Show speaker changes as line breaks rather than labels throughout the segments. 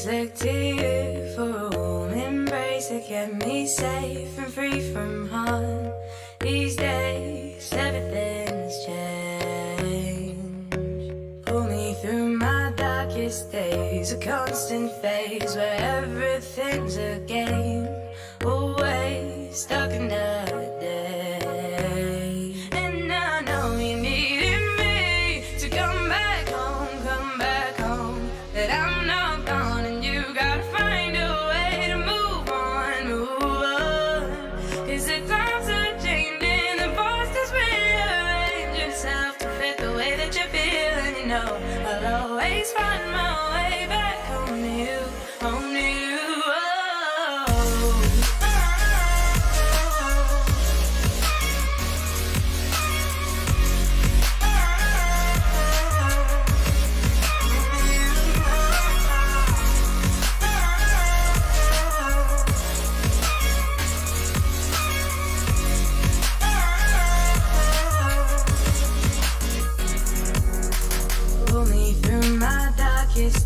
always look to you for a warm embrace that kept me safe and free from harm. These days, everything's changed. Pull me through my darkest days, a constant phase where everything's a game. Always stuck in the day. And I know you needed me to come back home, that I'm not gone and you gotta find a way to move on, cause the times are changing, the past is rearrange yourself to fit the way that you feel, and you know I'll always find my way back home to you, home to you.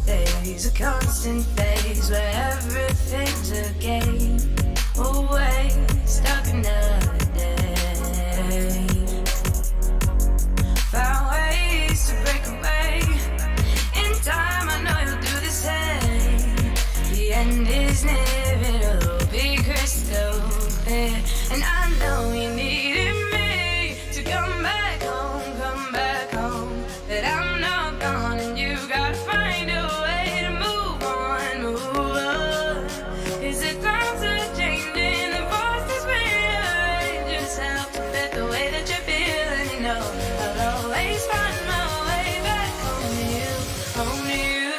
Days, a constant phase where everything's a game. Always stuck another day. Found ways to break away. In time, I know you'll do the same. The end is near, it'll be crystal clear. And I know you needed me to come back home, that I'm not gone and you gotta find a way to move on, cause the times are changing, the past is rearrange yourself to fit the way that you feel, and you know I'll always find my way back home to you, home to you.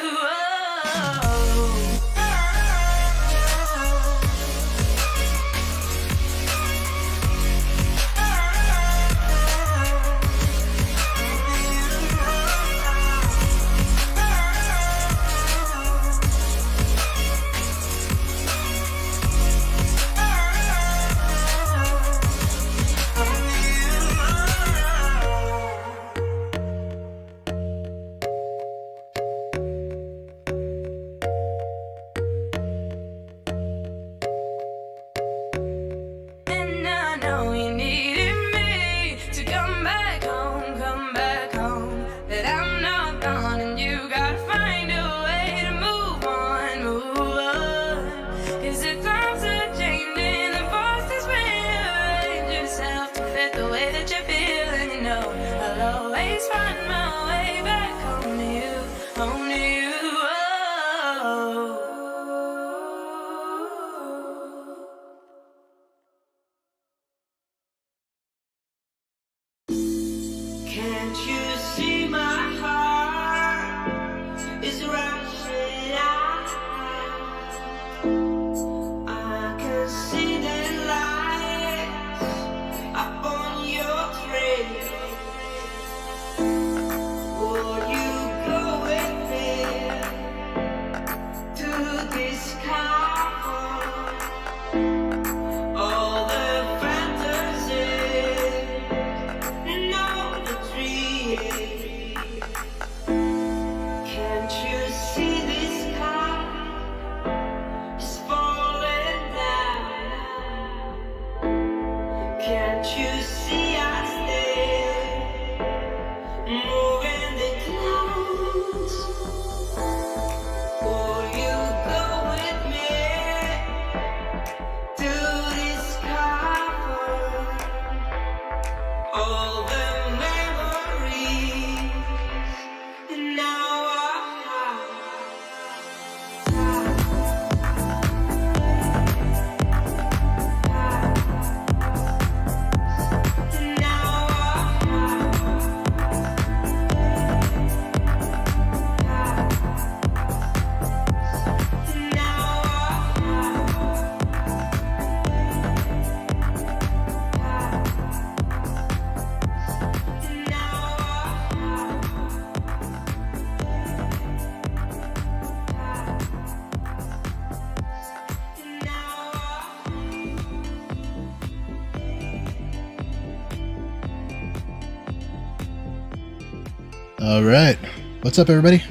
Can't you see my heart is rushing out? I can see the lights up on your train. Would you go with me to discover all the fantasies? No, the tree. Can't you see this sky is falling down? Can't you see us there, moving the clouds? Will you go with me to discover all the memories in our hearts? In our hearts. In
All right. What's up, everybody?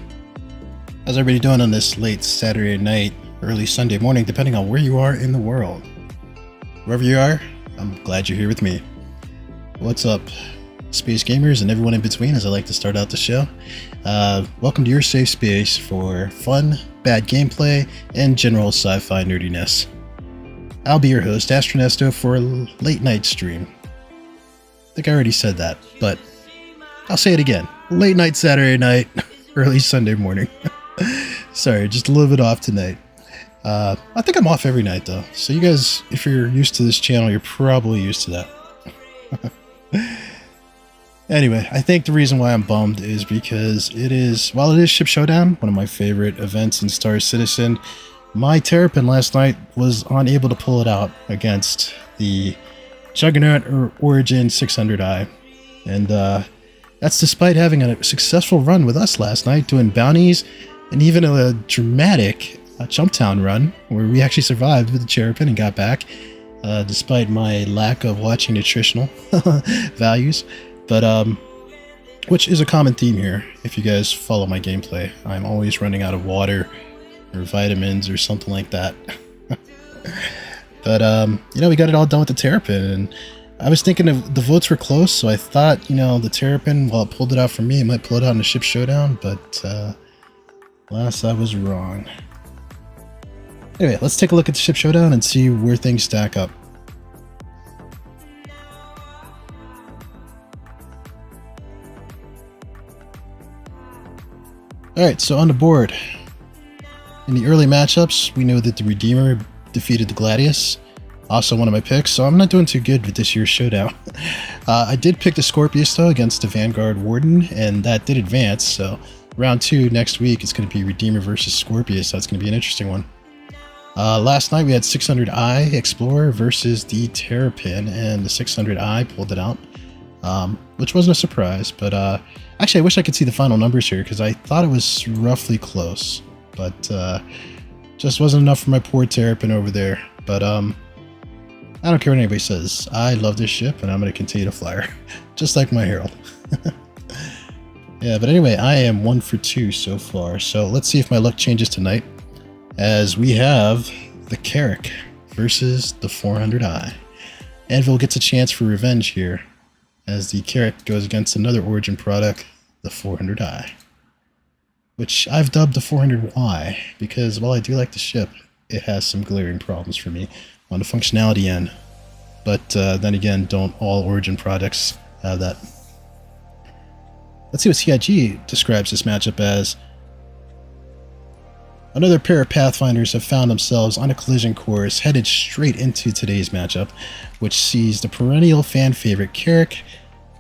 How's everybody doing on this late Saturday night, early Sunday morning, depending on where you are in the world? Wherever you are, I'm glad you're here with me. What's up, space gamers and everyone in between, as I like to start out the show. Welcome to your safe space for fun, bad gameplay, and general sci-fi nerdiness. I'll be your host, Astro Nesto, for a late night stream. I think I already said that, but I'll say it again. Late night Saturday night, early Sunday morning. Sorry, just a little bit off tonight. I think I'm off every night though. So you guys, if you're used to this channel, you're probably used to that. Anyway, I think the reason why I'm bummed is because while it is Ship Showdown, one of my favorite events in Star Citizen, my Terrapin last night was unable to pull it out against the Juggernaut or Origin 600i. And that's despite having a successful run with us last night, doing bounties, and even a dramatic Jumptown run, where we actually survived with the Terrapin and got back, despite my lack of watching nutritional values. But, which is a common theme here, if you guys follow my gameplay. I'm always running out of water, or vitamins, or something like that. But, we got it all done with the Terrapin, and I was thinking of the votes were close, so I thought, the Terrapin, while it pulled it out for me, it might pull it out in the Ship Showdown, but alas, I was wrong. Anyway, let's take a look at the Ship Showdown and see where things stack up. Alright, so on the board, in the early matchups, we know that the Redeemer defeated the Gladius. Also one of my picks, so I'm not doing too good with this year's showdown. I did pick the Scorpius though against the Vanguard Warden, and that did advance, so round 2 next week is going to be Redeemer versus Scorpius. That's going to be an interesting one. Last night we had 600i Explorer versus the Terrapin, and the 600i pulled it out, which wasn't a surprise, but actually I wish I could see the final numbers here, because I thought it was roughly close, but just wasn't enough for my poor Terrapin over there. But I don't care what anybody says. I love this ship, and I'm going to continue to fly her, just like my Herald. Yeah, but anyway, I am 1 for 2 so far, so let's see if my luck changes tonight, as we have the Carrack versus the 400i. Anvil gets a chance for revenge here, as the Carrack goes against another Origin product, the 400i, which I've dubbed the 400y, because while I do like the ship, it has some glaring problems for me on the functionality end. But then again, don't all Origin products have that? Let's see what CIG describes this matchup as. Another pair of Pathfinders have found themselves on a collision course headed straight into today's matchup, which sees the perennial fan favorite Carrack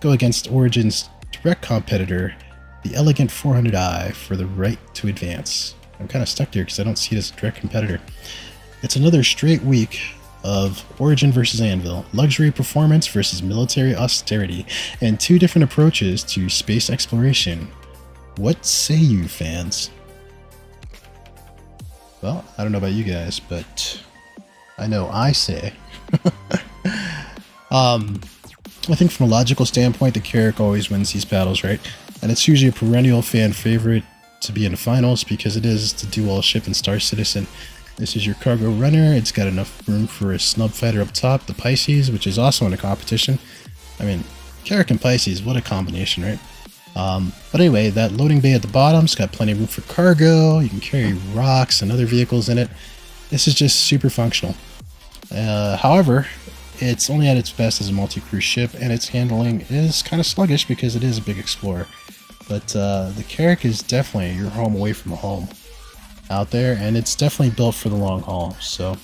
go against Origin's direct competitor, the elegant 400i, for the right to advance. I'm kind of stuck here because I don't see it as a direct competitor. It's another straight week of Origin versus Anvil, luxury performance versus military austerity, and 2 different approaches to space exploration. What say you, fans? Well, I don't know about you guys, but I know I say. I think from a logical standpoint, the Carrack always wins these battles, right? And it's usually a perennial fan favorite to be in the finals, because it is the dual ship in Star Citizen. This is your cargo runner. It's got enough room for a snub fighter up top, the Pisces, which is also in a competition. I mean, Carrack and Pisces, what a combination, right? But anyway, that loading bay at the bottom's got plenty of room for cargo. You can carry rocks and other vehicles in it. This is just super functional. However, it's only at its best as a multi-crew ship, and its handling is kind of sluggish because it is a big explorer. But the Carrack is definitely your home away from home out there, and it's definitely built for the long haul, so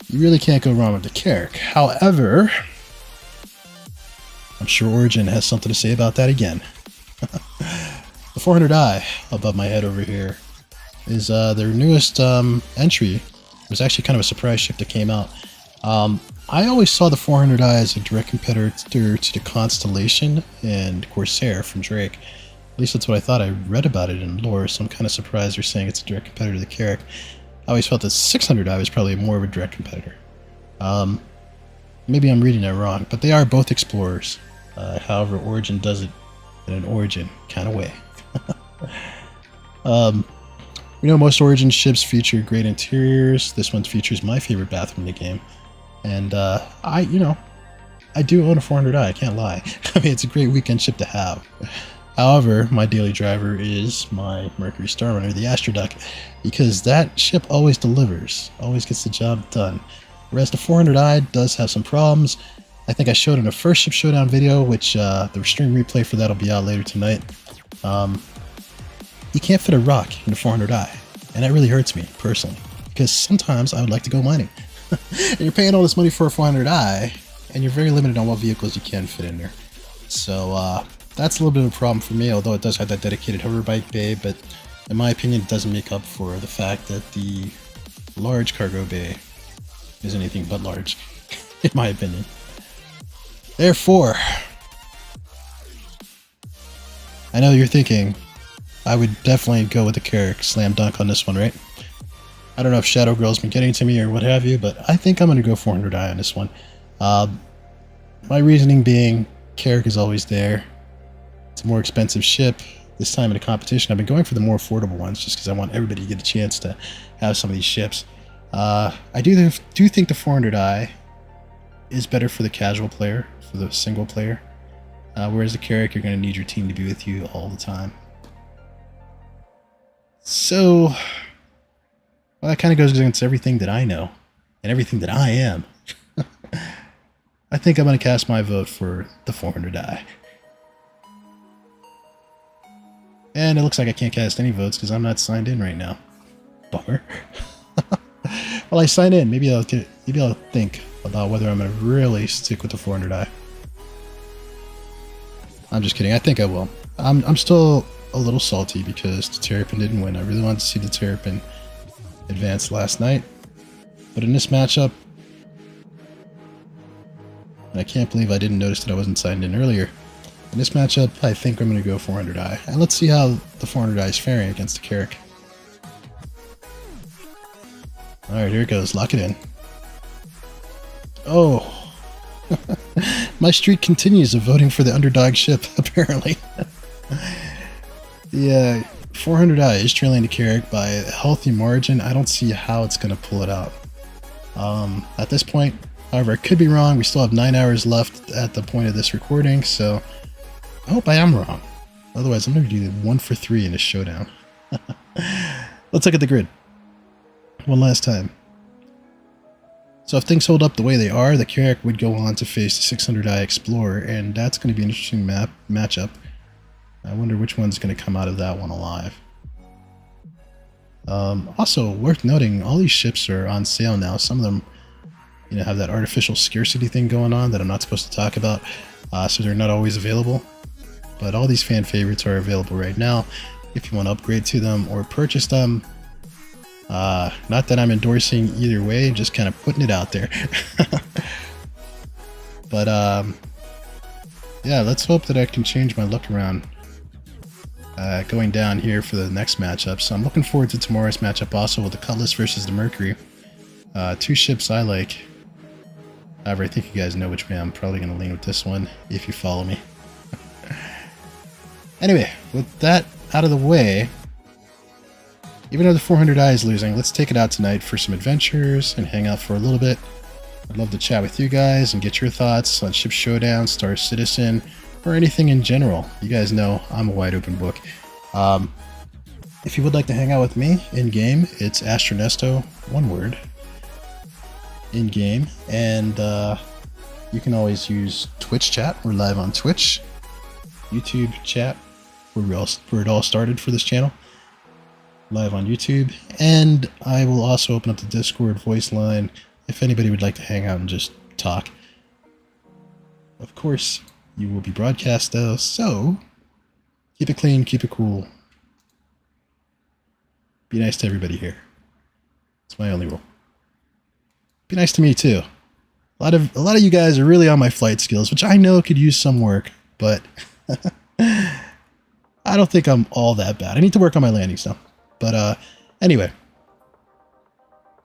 you really can't go wrong with the Carrack. However, I'm sure Origin has something to say about that again. The 400i above my head over here is their newest entry. It was actually kind of a surprise ship that came out. I always saw the 400i as a direct competitor to the Constellation and Corsair from Drake. At least that's what I thought. I read about it in lore, so I'm kind of surprised they're saying it's a direct competitor to the Carrack. I always felt that 600i was probably more of a direct competitor. Maybe I'm reading that wrong, but they are both explorers. However, Origin does it in an Origin kind of way. We know most Origin ships feature great interiors. This one features my favorite bathroom in the game. And I do own a 400i, I can't lie. I mean, it's a great weekend ship to have. However, my daily driver is my Mercury Star Runner, the Astro, because that ship always delivers, always gets the job done. Whereas the 400i does have some problems. I think I showed in a first Ship Showdown video, which the stream replay for that will be out later tonight. You can't fit a rock in the 400i, and that really hurts me personally, because sometimes I would like to go mining. And you're paying all this money for a 400i, and you're very limited on what vehicles you can fit in there. So that's a little bit of a problem for me, although it does have that dedicated hover bike bay, but in my opinion it doesn't make up for the fact that the large cargo bay is anything but large, in my opinion. Therefore, I know you're thinking, I would definitely go with the Carrack slam dunk on this one, right? I don't know if Shadow Girl's been getting to me or what have you, but I think I'm going to go 400i on this one. My reasoning being, Carrack is always there. It's a more expensive ship. This time in a competition, I've been going for the more affordable ones just because I want everybody to get a chance to have some of these ships. I do think the 400i is better for the casual player, for the single player. Whereas the Carrack, you're going to need your team to be with you all the time. So, well, that kind of goes against everything that I know and everything that I am. I think I'm going to cast my vote for the 400i. And it looks like I can't cast any votes because I'm not signed in right now. Bummer. Well, I sign in. Maybe I'll think about whether I'm going to really stick with the 400i. I'm just kidding. I think I will. I'm still a little salty because the Terrapin didn't win. I really wanted to see the Terrapin advance last night. But in this matchup, and I can't believe I didn't notice that I wasn't signed in earlier. In this matchup, I think I'm going to go 400i. And let's see how the 400i is faring against the Carrack. Alright, here it goes. Lock it in. Oh. My streak continues of voting for the underdog ship, apparently. The 400i is trailing the Carrack by a healthy margin. I don't see how it's going to pull it out. At this point, however, I could be wrong. We still have 9 hours left at the point of this recording, so I hope I am wrong. Otherwise, I'm going to do 1 for 3 in this showdown. Let's look at the grid one last time. So if things hold up the way they are, the Carrack would go on to face the 600i Explorer, and that's going to be an interesting matchup. I wonder which one's going to come out of that one alive. Also, worth noting, all these ships are on sale now. Some of them, have that artificial scarcity thing going on that I'm not supposed to talk about, so they're not always available. But all these fan favorites are available right now if you want to upgrade to them or purchase them. Not that I'm endorsing either way, just kind of putting it out there. But yeah, let's hope that I can change my luck around going down here for the next matchup. So I'm looking forward to tomorrow's matchup also with the Cutlass versus the Mercury. Two ships I like. However, I think you guys know which way I'm probably going to lean with this one if you follow me. Anyway, with that out of the way, even though the 400i is losing, let's take it out tonight for some adventures and hang out for a little bit. I'd love to chat with you guys and get your thoughts on Ship Showdown, Star Citizen, or anything in general. You guys know I'm a wide open book. If you would like to hang out with me in-game, it's Astro Nesto, one word, in-game. And you can always use Twitch chat. We're live on Twitch. YouTube chat, where it all started for this channel. Live on YouTube. And I will also open up the Discord voice line if anybody would like to hang out and just talk. Of course, you will be broadcast though, so keep it clean, keep it cool. Be nice to everybody here. It's my only rule. Be nice to me too. A lot of you guys are really on my flight skills, which I know could use some work, but I don't think I'm all that bad. I need to work on my landing stuff. But anyway,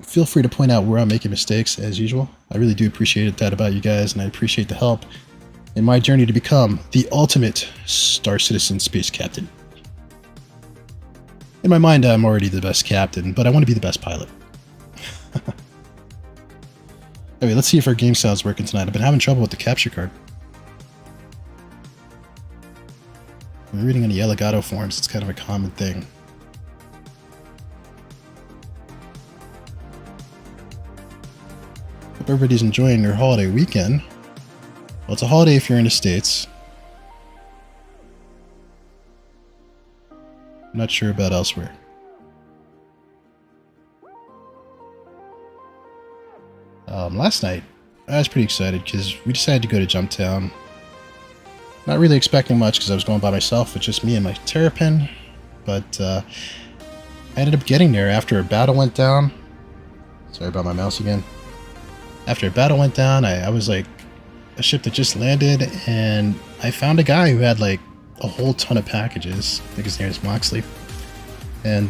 feel free to point out where I'm making mistakes as usual. I really do appreciate that about you guys, and I appreciate the help in my journey to become the ultimate Star Citizen space captain. In my mind, I'm already the best captain, but I want to be the best pilot. Anyway, let's see if our game sound's working tonight. I've been having trouble with the capture card. I'm reading on the Elgato forums. It's kind of a common thing. Hope everybody's enjoying their holiday weekend. Well, it's a holiday if you're in the States. I'm not sure about elsewhere. Last night, I was pretty excited because we decided to go to Jumptown. Not really expecting much because I was going by myself with just me and my Terrapin. But I ended up getting there after a battle went down. Sorry about my mouse again. After a battle went down, I was like a ship that just landed, and I found a guy who had like a whole ton of packages. I think his name is Moxley. And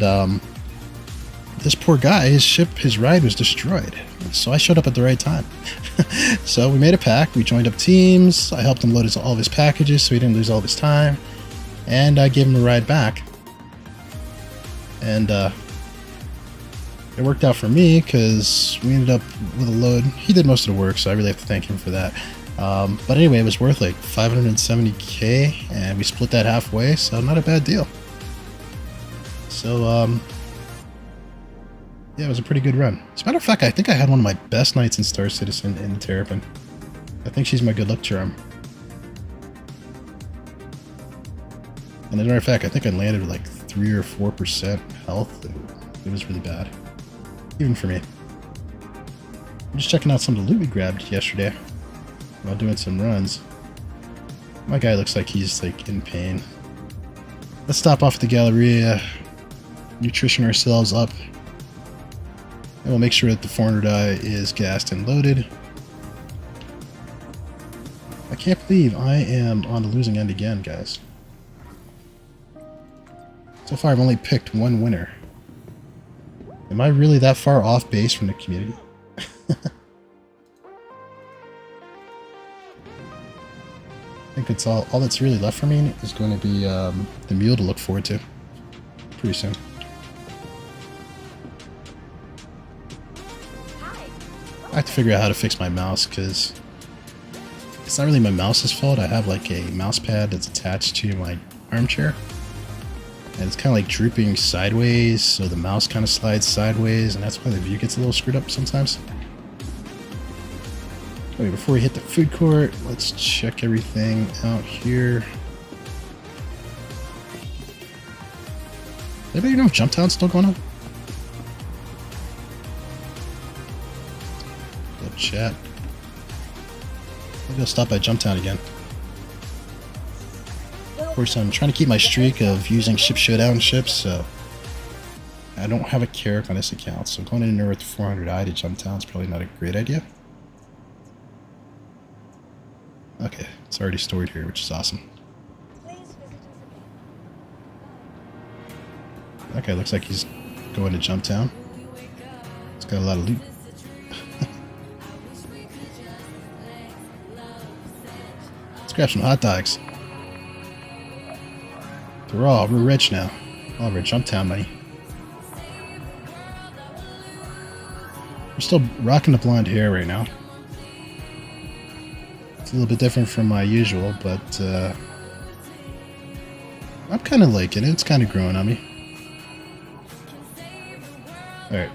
this poor guy, his ride was destroyed. So I showed up at the right time. So we made a pact, we joined up teams, I helped him load all of his packages so he didn't lose all of his time, and I gave him a ride back. And it worked out for me because we ended up with a load. He did most of the work, so I really have to thank him for that. But anyway, it was worth like 570k, and we split that halfway, so not a bad deal. So, yeah, it was a pretty good run. As a matter of fact, I think I had one of my best nights in Star Citizen in the Terrapin. I think she's my good luck charm. And as a matter of fact, I think I landed with like 3 or 4% health. It was really bad. Even for me. I'm just checking out some of the loot we grabbed yesterday while doing some runs. My guy looks like he's like in pain. Let's stop off at the Galleria, nutrition ourselves up, and we'll make sure that the 400i is gassed and loaded. I can't believe I am on the losing end again, guys. So far I've only picked one winner. Am I really that far off base from the community? I think it's all that's really left for me is going to be the mule to look forward to pretty soon. I have to figure out how to fix my mouse because it's not really my mouse's fault. I have like a mouse pad that's attached to my armchair, and it's kind of like drooping sideways, so the mouse kind of slides sideways, and that's why the view gets a little screwed up sometimes. Okay, before we hit the food court, let's check everything out here. Anybody know if Jumptown's still going on? Go chat. Maybe I'll stop by Jumptown again. Of course, I'm trying to keep my streak of using ship showdown ships, so I don't have a carrot on this account, so going in there with 400i to Jumptown is probably not a great idea. Okay, it's already stored here, which is awesome. That guy looks like he's going to Jumptown. He's got a lot of loot. Let's grab some hot dogs. We're rich now. All of our Jumptown money. We're still rocking the blonde hair right now. It's a little bit different from my usual, but I'm kind of liking it. It's kind of growing on me. Alright.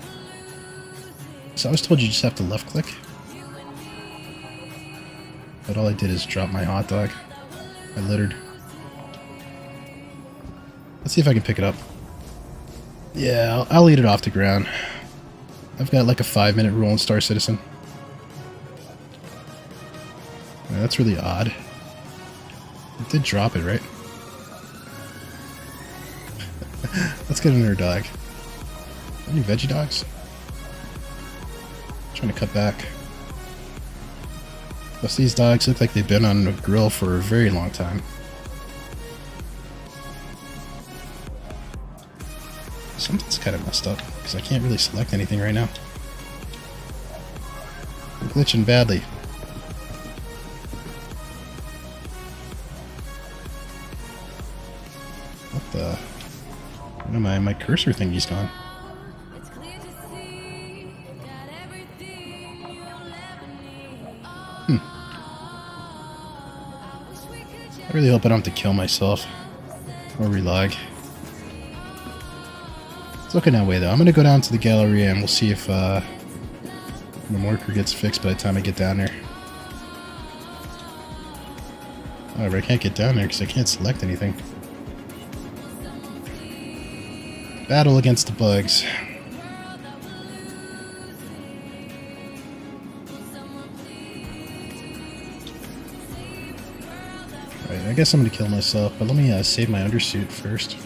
So I was told you just have to left click. But all I did is drop my hot dog. I littered. Let's see if I can pick it up. Yeah, I'll eat it off the ground. I've got like a 5-minute rule in Star Citizen. Yeah, that's really odd. It did drop it, right? Let's get another dog. Any veggie dogs? Trying to cut back. Plus these dogs look like they've been on the grill for a very long time. Something's kind of messed up because I can't really select anything right now. I'm glitching badly. What the? Oh, my cursor thingy's gone. I really hope I don't have to kill myself or relag. It's looking that way though. I'm gonna go down to the Galleria and we'll see if the marker gets fixed by the time I get down there. However, I can't get down there because I can't select anything. Battle against the bugs. Right, I guess I'm gonna kill myself, but let me save my undersuit first.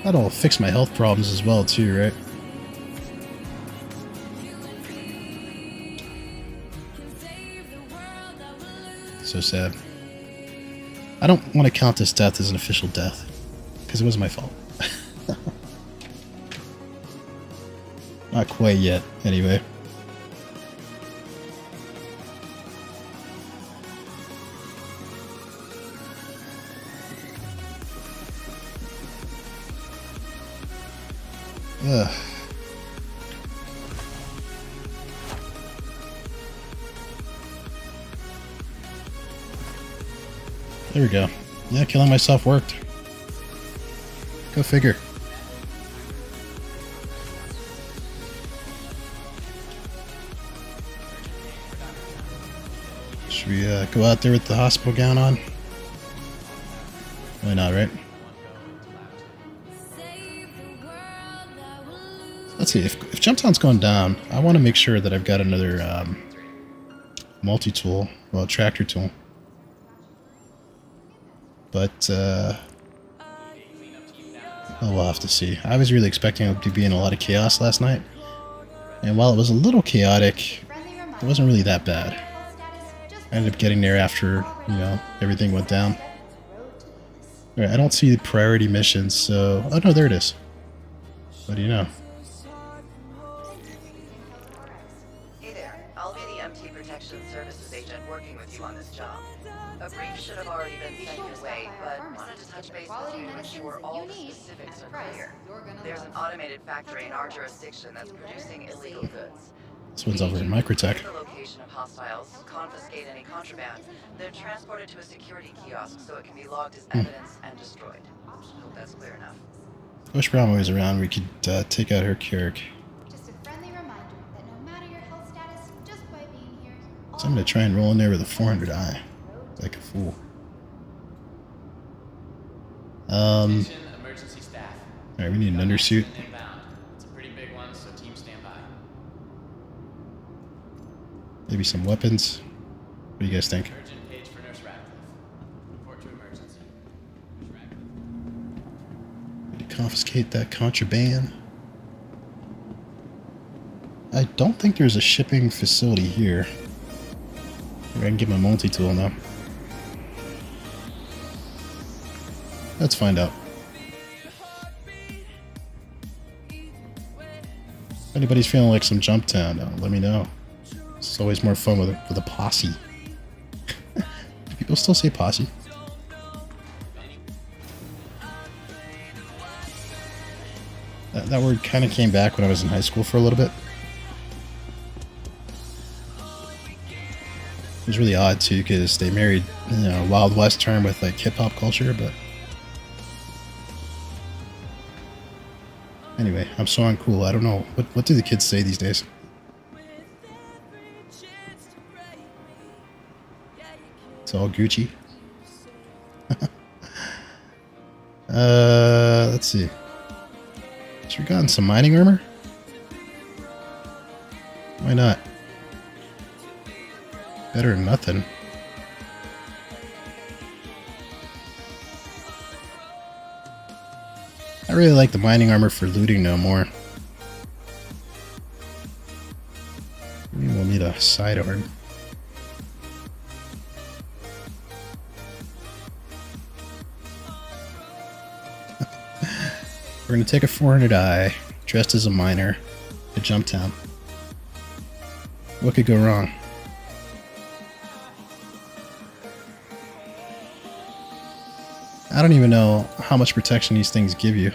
That'll fix my health problems as well too, right? So sad. I don't want to count this death as an official death, because it was my fault. Not quite yet, anyway. Ugh. There we go. Yeah, killing myself worked. Go figure. Should we go out there with the hospital gown on? Why not, right? Let's see, if Jumptown's going down, I want to make sure that I've got another multi-tool, well, tractor tool. But, oh, we'll have to see. I was really expecting it to be in a lot of chaos last night. And while it was a little chaotic, it wasn't really that bad. I ended up getting there after, you know, everything went down. Alright, I don't see the priority missions, so... Oh no, there it is. What do you know?
Hey there, I'll be the MT Protection Services agent working with you on this job. A brief should have already been sent your way, but wanted to touch base with you to ensure all the specifics are clear. There's an automated factory in our jurisdiction that's producing illegal goods.
This one's over in Microtech.
The location of hostiles, confiscate any contraband, then transport it to a security kiosk so it can be logged as evidence and destroyed. Hope that's clear enough.
Wish Brahma was around, we could take out her Carrick.
Just a friendly reminder that no matter your health status, just by being here,
So I'm gonna try and roll in there with a 400i. Like a fool.
Emergency staff.
Alright, we need an undersuit.
Inbound. It's a pretty big one, so team stand by.
Maybe some weapons. What do you guys think?
Urgent page for Nurse Radcliffe. Report to emergency.
Need to confiscate that contraband. I don't think there's a shipping facility here. Maybe I can get my multi-tool now. Let's find out. If anybody's feeling like some Jumptown, let me know. It's always more fun with a posse. Do people still say posse? That word kind of came back when I was in high school for a little bit. It was really odd too because they married, you know, Wild West term with like hip hop culture, but anyway, I'm so uncool. I don't know what do the kids say these days. It's all Gucci. Let's see. Has we gotten some mining armor? Why not? Better than nothing. I really like the mining armor for looting no more. Maybe we'll need a sidearm. We're gonna take a 400i, dressed as a miner, to Jumptown. What could go wrong? I don't even know how much protection these things give you.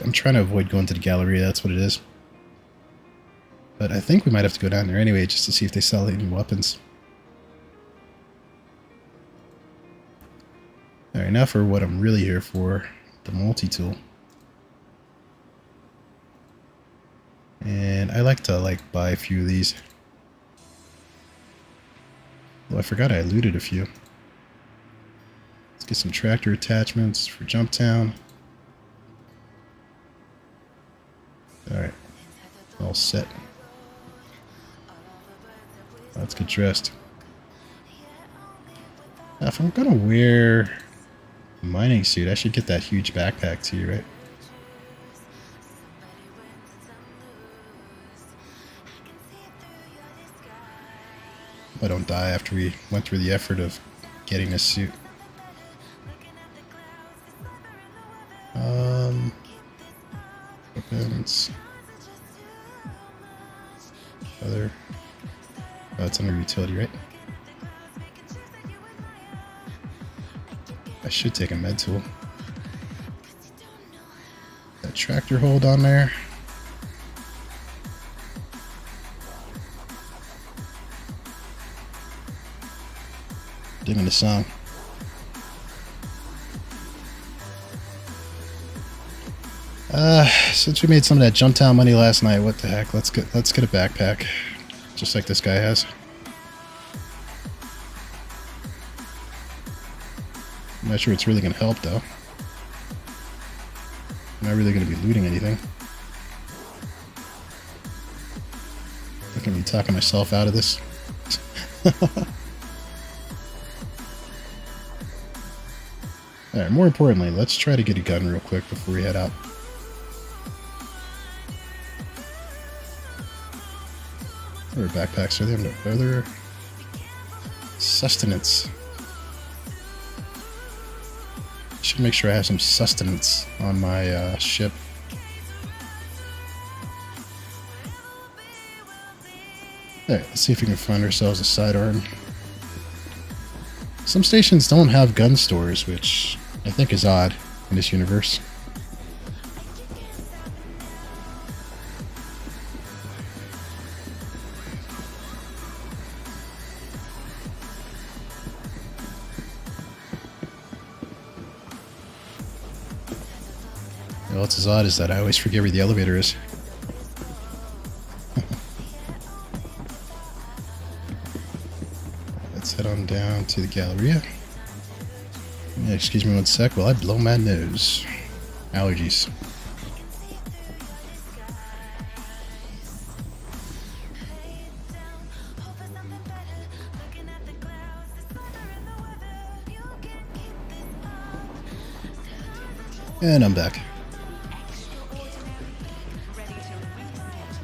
I'm trying to avoid going to the Galleria, that's what it is. But I think we might have to go down there anyway, just to see if they sell any weapons. Alright, now for what I'm really here for, the multi-tool. And I like to buy a few of these. Well, I forgot I looted a few. Let's get some tractor attachments for Jumptown. Alright, all set. Let's get dressed. Now, if I'm gonna wear a mining suit, I should get that huge backpack too, right? I don't die after we went through the effort of getting this suit. Weapons. Other. Oh, it's under utility, right? I should take a med tool. That tractor hold on there. Digging the song. Since we made some of that Jumptown money last night, what the heck? Let's get a backpack, just like this guy has. I'm not sure it's really going to help though. I'm not really going to be looting anything. I'm going to be talking myself out of this. Alright, more importantly, let's try to get a gun real quick before we head out. What are backpacks? Are there sustenance? I should make sure I have some sustenance on my ship. Alright, let's see if we can find ourselves a sidearm. Some stations don't have gun stores, which I think is odd in this universe. What's as odd is that I always forget where the elevator is. Let's head on down to the Galleria. Yeah, excuse me one sec while I blow my nose. Allergies. And I'm back.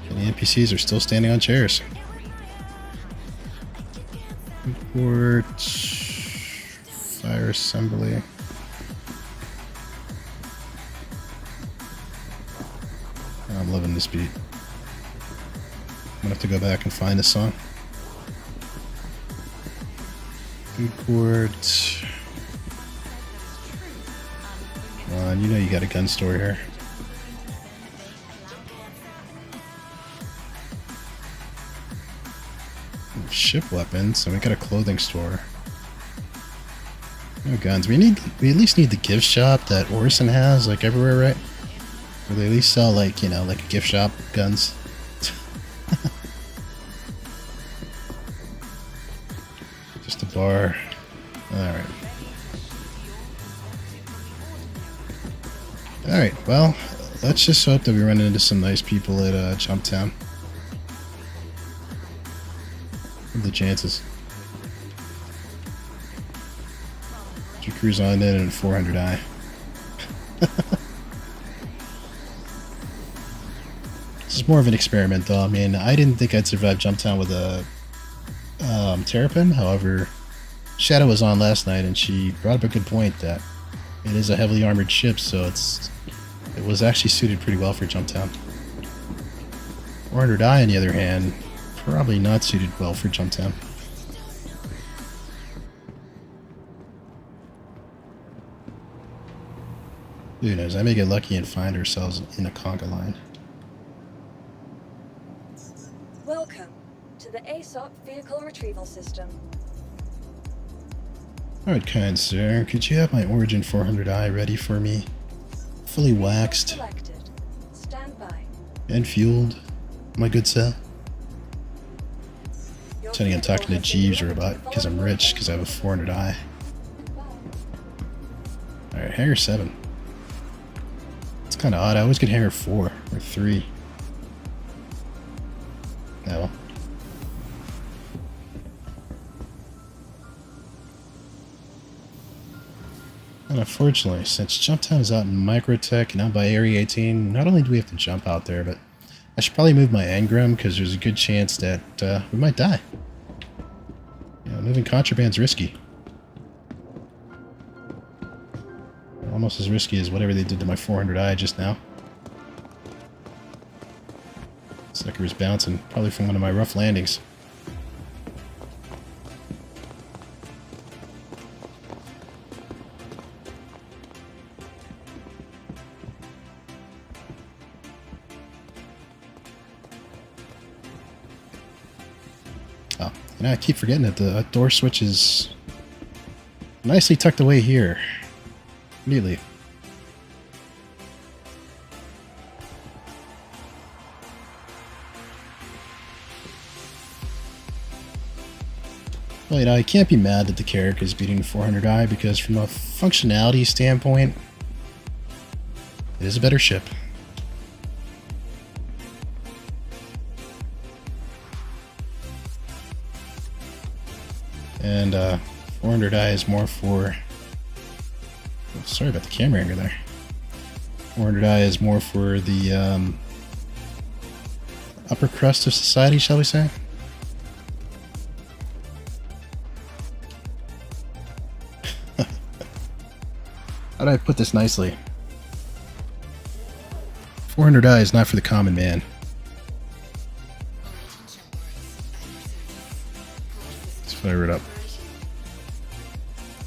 And the NPCs are still standing on chairs. Import. Fire assembly. I'm loving this beat. I'm gonna have to go back and find this song. Food court. Come on, you know you got a gun store here. Ship weapons, and we got a clothing store. No guns. We at least need the gift shop that Orson has, like everywhere, right? Where they at least sell like a gift shop guns. Just a bar. Alright. Alright, well, let's just hope that we run into some nice people at Jumptown. What are the chances? You cruise on in at 400i. This is more of an experiment though. I mean, I didn't think I'd survive Jumptown with a Terrapin. However, Shadow was on last night and she brought up a good point that it is a heavily armored ship, so it was actually suited pretty well for Jumptown. 400i on the other hand, probably not suited well for Jumptown. Who knows? I may get lucky and find ourselves in a conga line.
Welcome to the ASOP Vehicle Retrieval System.
Alright, kind sir, could you have my Origin 400i ready for me? Fully waxed
Selected. Stand by.
and fueled, my good sir.
Your
Pretending I'm talking to
vehicle has been
Jeeves or
delivered
about
to
because I'm
following
rich because I have a 400i.
Goodbye.
Alright, Hangar 7. It's kind of odd. I always get Hangar 4 or 3. Oh well. And unfortunately, since Jump Town is out in Microtech and out by Area 18, not only do we have to jump out there, but I should probably move my engram because there's a good chance that we might die. You know, moving contraband's risky. Almost as risky as whatever they did to my 400i just now. Sucker was bouncing, probably from one of my rough landings. Oh, you know, I keep forgetting that the door switch is nicely tucked away here. Neatly. Well, you know, I can't be mad that the Carrack is beating the 400i because from a functionality standpoint, it is a better ship. And 400i is more for... Oh, sorry about the camera angle there. 400i is more for the upper crust of society, shall we say? How do I put this nicely? 400i is not for the common man. Let's fire it up.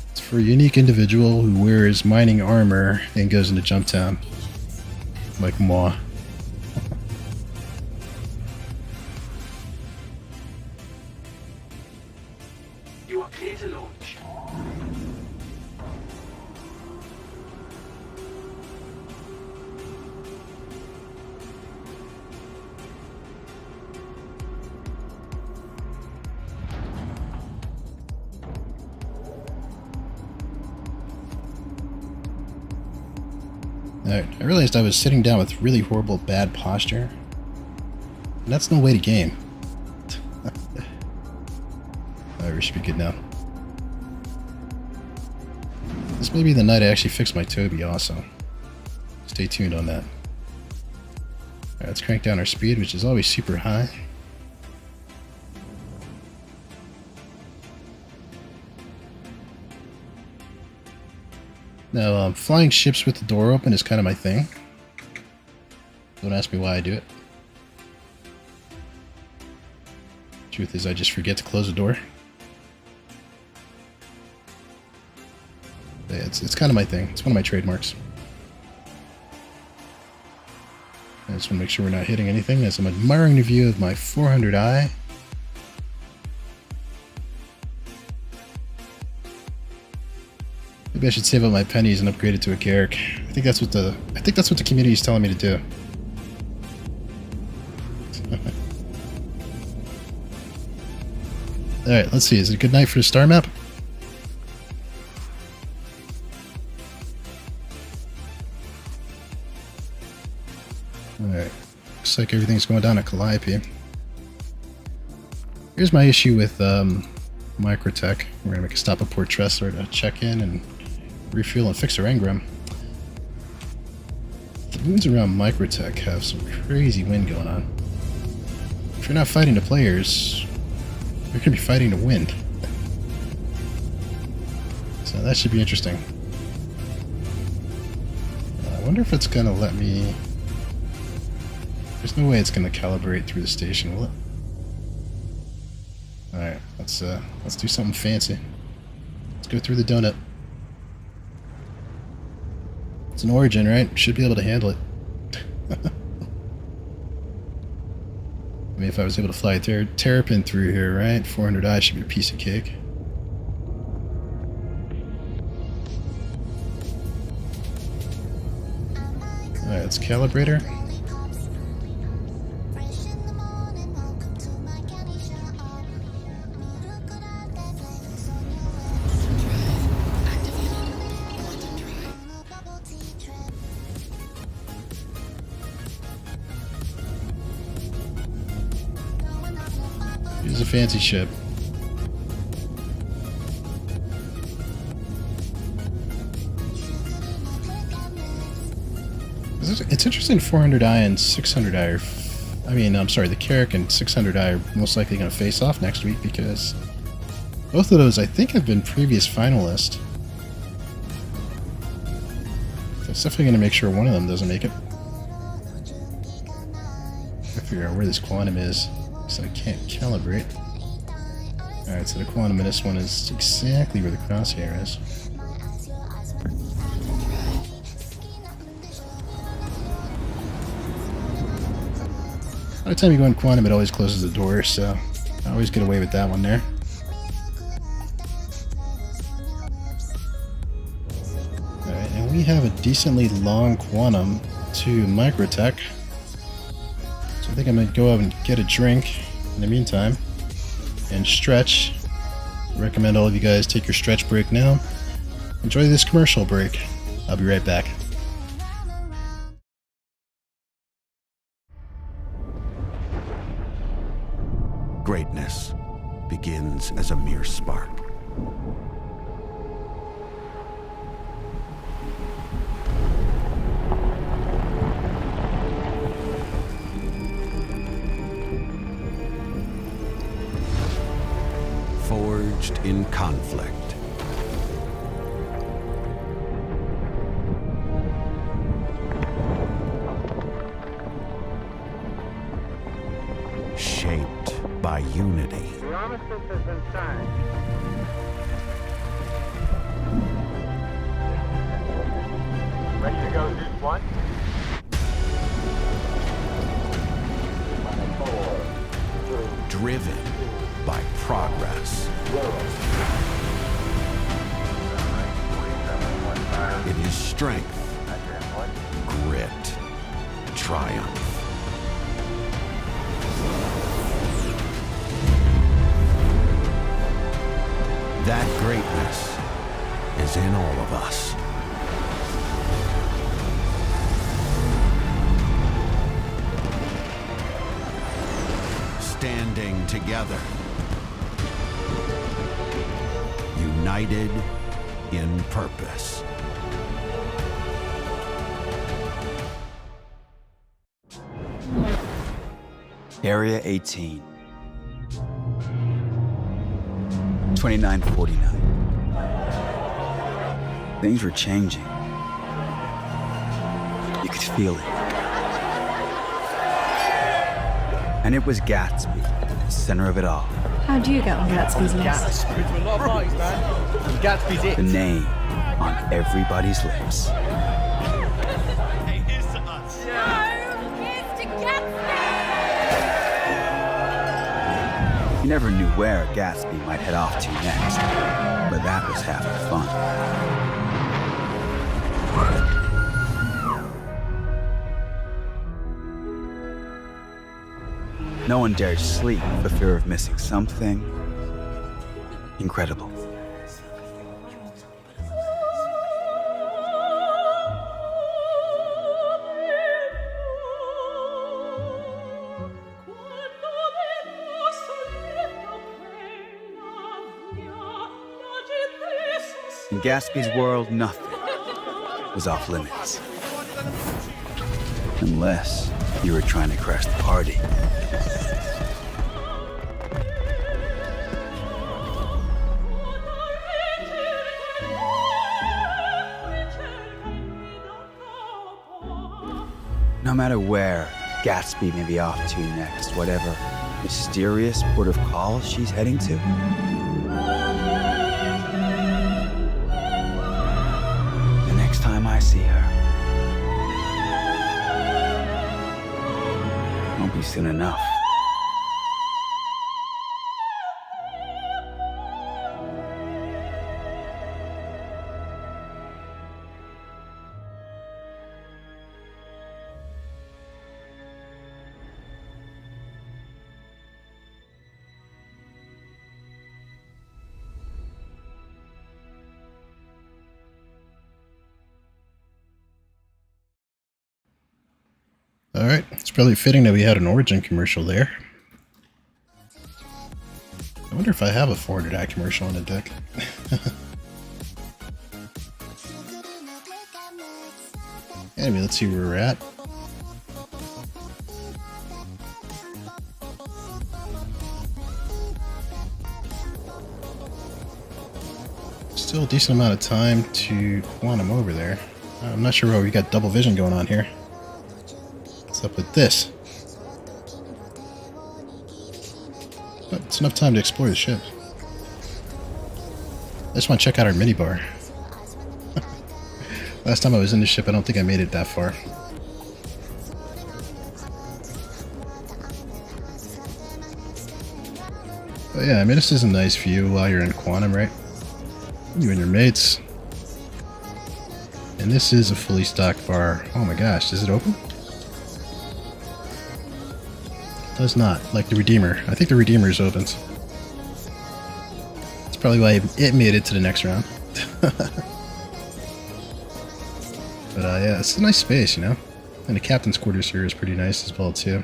It's for a unique individual who wears mining armor and goes into Jump Town. Like moi.
You are clear to launch.
Alright, I realized I was sitting down with really horrible bad posture. And that's no way to game. Alright, we should be good now. This may be the night I actually fix my Toby also. Stay tuned on that. Alright, let's crank down our speed, which is always super high. Now, flying ships with the door open is kind of my thing. Don't ask me why I do it. Truth is, I just forget to close the door. Yeah, it's kind of my thing. It's one of my trademarks. I just want to make sure we're not hitting anything as I'm admiring the view of my 400i. Maybe I should save up my pennies and upgrade it to a Carrack. I think that's what the community is telling me to do. Alright, let's see. Is it a good night for the star map? Alright. Looks like everything's going down at Calliope. Here's my issue with Microtech. We're going to make a stop at Port Tressler to check in and refuel and fix our engram. The moons around Microtech have some crazy wind going on. If you're not fighting the players, you're going to be fighting the wind. So that should be interesting. I wonder if it's going to let me... There's no way it's going to calibrate through the station, will it? Alright, let's do something fancy. Let's go through the donut. It's an Origin, right? Should be able to handle it. I mean, if I was able to fly a Terrapin through here, right? 400i should be a piece of cake. Alright, let's calibrate her. It's a fancy ship. It's interesting 400i and 600i are... I mean, I'm sorry, the Carrack and 600i are most likely going to face off next week because both of those, I think, have been previous finalists. So it's definitely going to make sure one of them doesn't make it. I figure out where this quantum is, so I can't calibrate. Alright, so the quantum in this one is exactly where the crosshair is. By the time you go in quantum, it always closes the door, so I always get away with that one there. Alright, and we have a decently long quantum to Microtech. So I think I'm going to go out and get a drink in the meantime and stretch. I recommend all of you guys take your stretch break now. Enjoy this commercial break. I'll be right back.
Greatness begins as a mere spark. Forged in conflict. Shaped by unity.
The armistice has been signed. Ready to go, Zeus 1? 4, 3,
Driven by progress.
0.
It is strength, grit, triumph. That greatness is in all of us. Standing together. United in purpose.
Area 18. 2949. Things were changing. You could feel it. And it was Gatsby, the center of it all.
How do you get on Gatsby's list?
Gatsby's it.
The name on everybody's lips.
Hey, here's to us.
You never knew where Gatsby might head off to next, but that was half the fun. No one dared sleep for fear of missing something incredible. In Gatsby's world, nothing was off limits. Unless you were trying to crash the party. No matter where Gatsby may be off to next, whatever mysterious port of call she's heading to, the next time I see her, won't be soon enough.
Alright, it's probably fitting that we had an Origin commercial there. I wonder if I have a 400i commercial on the deck. Anyway, let's see where we're at. Still a decent amount of time to quantum over there. I'm not sure why we got double vision going on here. What's up with this? But it's enough time to explore the ship. I just want to check out our minibar. Last time I was in the ship, I don't think I made it that far. But yeah, I mean, this is a nice view while you're in quantum, right? You and your mates. And this is a fully stocked bar. Oh my gosh, is it open? Does not, like the Redeemer. I think the Redeemer is open. That's probably why it made it to the next round. But yeah, it's a nice space, you know? And the captain's quarters here is pretty nice as well, too.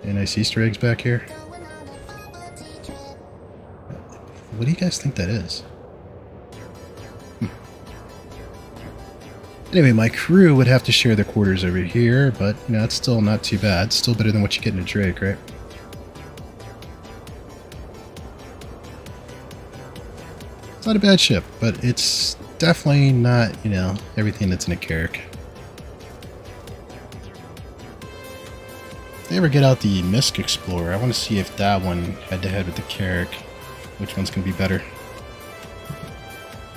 Any nice Easter eggs back here. What do you guys think that is? Anyway, my crew would have to share their quarters over here, but, you know, it's still not too bad. Still better than what you get in a Drake, right? It's not a bad ship, but it's definitely not, you know, everything that's in a Carrack. If they ever get out the Misk Explorer, I want to see if that one head-to-head with the Carrack, which one's going to be better.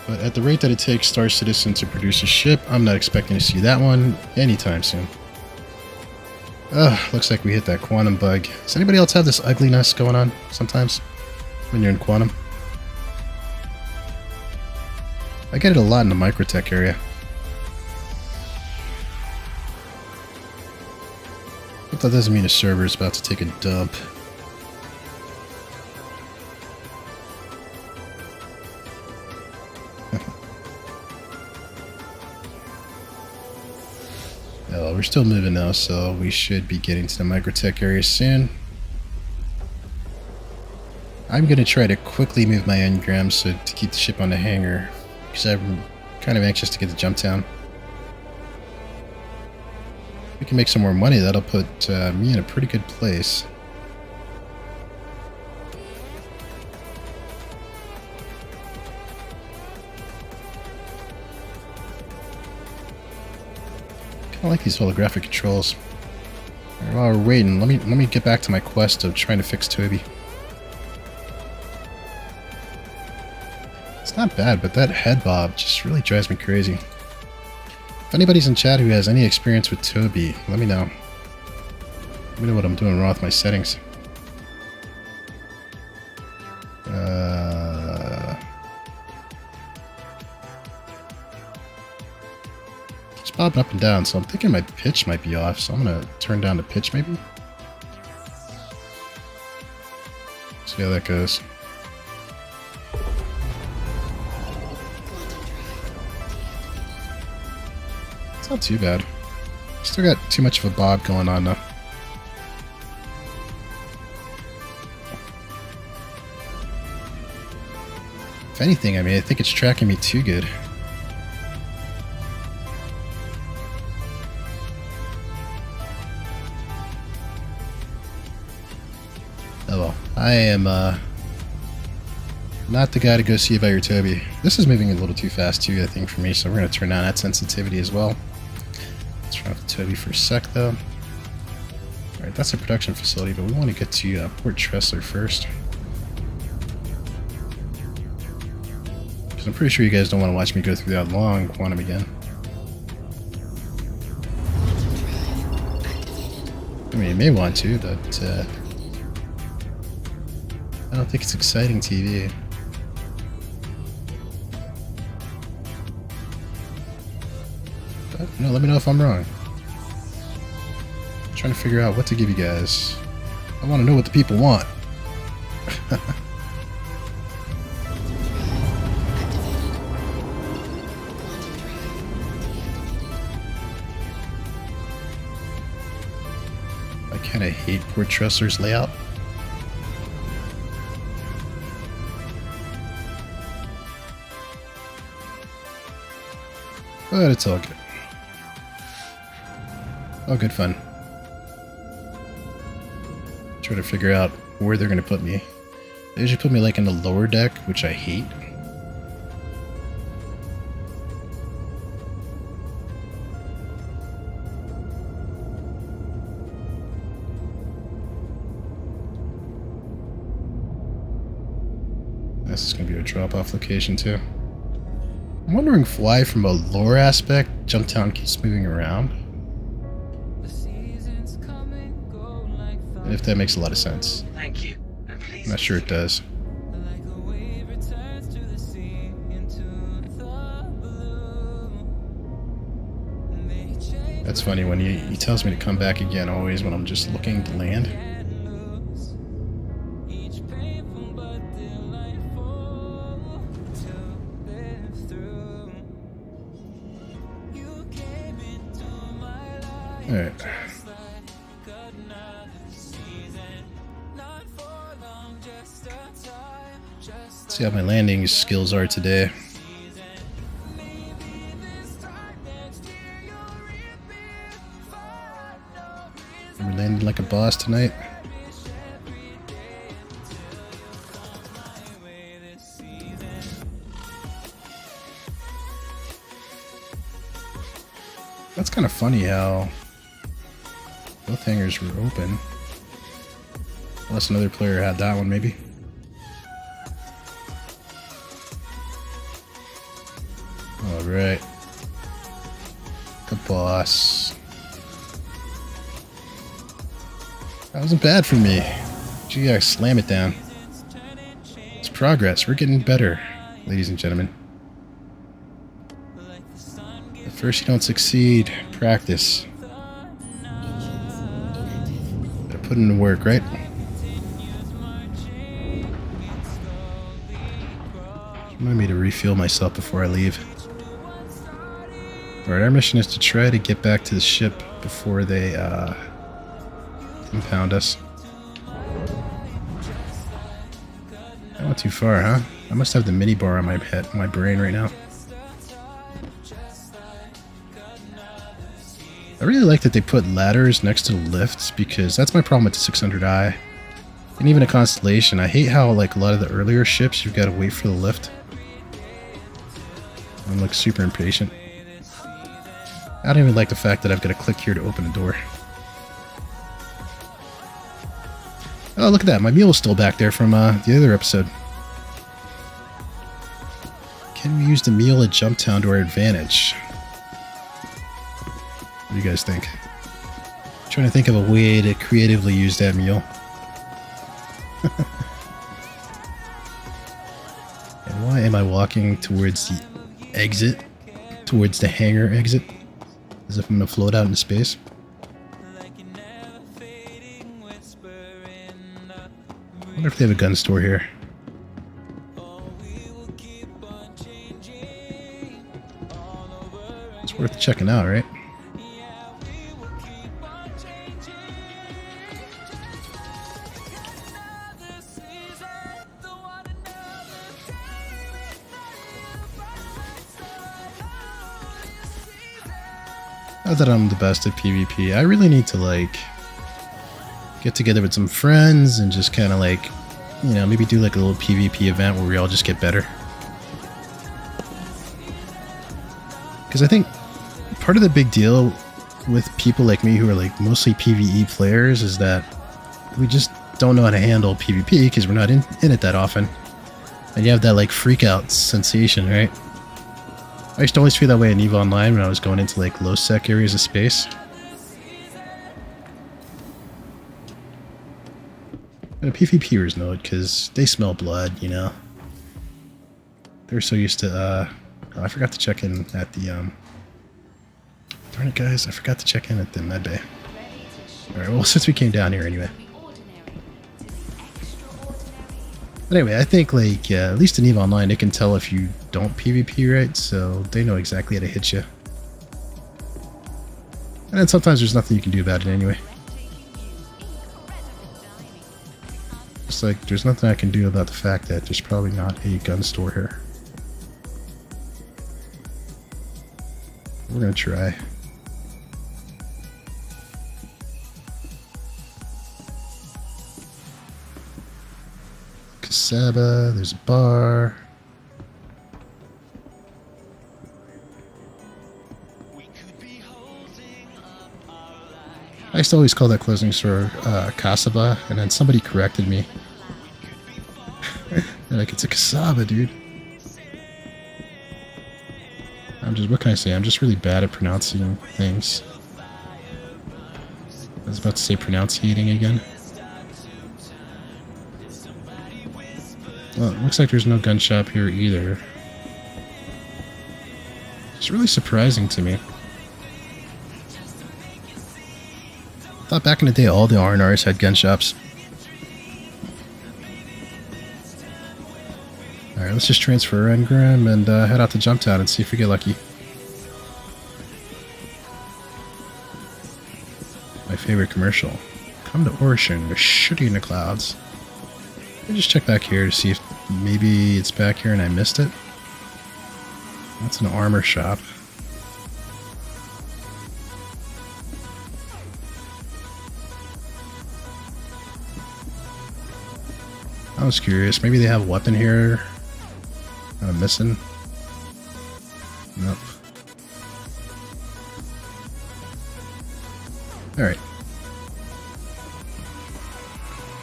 But at the rate that it takes Star Citizen to produce a ship, I'm not expecting to see that one anytime soon. Ugh, looks like we hit that quantum bug. Does anybody else have this ugliness going on sometimes when you're in quantum? I get it a lot in the microtech area. But that doesn't mean a server is about to take a dump. Oh, we're still moving now, so we should be getting to the microtech area soon. I'm going to try to quickly move my engrams so to keep the ship on the hangar, because I'm kind of anxious to get to Jumptown. If we can make some more money, that'll put me in a pretty good place. I like these holographic controls. Alright, while we're waiting, let me get back to my quest of trying to fix Toby. It's not bad, but that head bob just really drives me crazy. If anybody's in chat who has any experience with Toby, let me know. Let me know what I'm doing wrong with my settings. It's bobbing up and down, so I'm thinking my pitch might be off, so I'm gonna turn down the pitch maybe. See how that goes. It's not too bad. Still got too much of a bob going on though. If anything, I mean, I think it's tracking me too good. Oh well, I am not the guy to go see about your Toby. This is moving a little too fast too, I think, for me, so we're going to turn down that sensitivity as well. Let's turn off the Toby for a sec though. Alright, that's a production facility, but we want to get to Port Tressler first. Because I'm pretty sure you guys don't want to watch me go through that long quantum again. I mean, may want to, but I don't think it's exciting TV. But, no, let me know if I'm wrong. I'm trying to figure out what to give you guys. I want to know what the people want. I kind of hate Port Tressler's layout. But it's all good. All good fun. Try to figure out where they're going to put me. They usually put me like in the lower deck, which I hate. This is going to be a drop-off location too. I'm wondering why, from a lore aspect, Jumptown keeps moving around. And if that makes a lot of sense.
Thank you.
I'm not sure it does. That's funny when he tells me to come back again always when I'm just looking to land. Alright. Let's see how my landing skills are today. We're landing like a boss tonight. That's kind of funny how both hangars were open. Unless another player had that one, maybe. Alright. The boss. That wasn't bad for me. Gee, I slam it down. It's progress. We're getting better, ladies and gentlemen. At first you don't succeed. Practice. Gotta put in the work, right? Remind me to refuel myself before I leave. Alright, our mission is to try to get back to the ship before they impound us. Not too far, huh? I must have the mini bar on my head, my brain right now. I really like that they put ladders next to the lifts, because that's my problem with the 600i. And even a Constellation, I hate how like a lot of the earlier ships you've got to wait for the lift. I'm like super impatient. I don't even like the fact that I've got to click here to open a door. Oh, look at that. My mule's still back there from the other episode. Can we use the mule at Jumptown to our advantage? What do you guys think? I'm trying to think of a way to creatively use that mule. And why am I walking towards the exit? Towards the hangar exit? As if I'm going to float out into space? I wonder if they have a gun store here. It's worth checking out, right? Not that I'm the best at PvP. I really need to like get together with some friends and just kind of like, you know, maybe do like a little PvP event where we all just get better. Because I think part of the big deal with people like me who are like mostly PvE players is that we just don't know how to handle PvP because we're not in it that often. And you have that like freak out sensation, right? I used to always feel that way in EVE Online when I was going into like low sec areas of space. And PvPers know it because they smell blood, you know. They're so used to, oh, I forgot to check in at the, darn it guys, I forgot to check in at the medbay. Alright, well since we came down here anyway. But anyway, I think like, at least in EVE Online, they can tell if you don't PvP right, so they know exactly how to hit you. And then sometimes there's nothing you can do about it anyway. It's like, there's nothing I can do about the fact that there's probably not a gun store here. We're gonna try. Casaba, there's a bar. I used to always call that closing store Casaba, and then somebody corrected me. They're like, it's a Casaba, dude. What can I say? I'm just really bad at pronouncing things. I was about to say pronunciating again. Well, it looks like there's no gun shop here either. It's really surprising to me. I thought back in the day all the R&Rs had gun shops. Alright, let's just transfer Engram and head out to Jumptown and see if we get lucky. My favorite commercial. Come to Ocean, they're shooting in the clouds. Let me just check back here to see if maybe it's back here and I missed it. That's an armor shop. I was curious. Maybe they have a weapon here that I'm missing. Nope. Alright.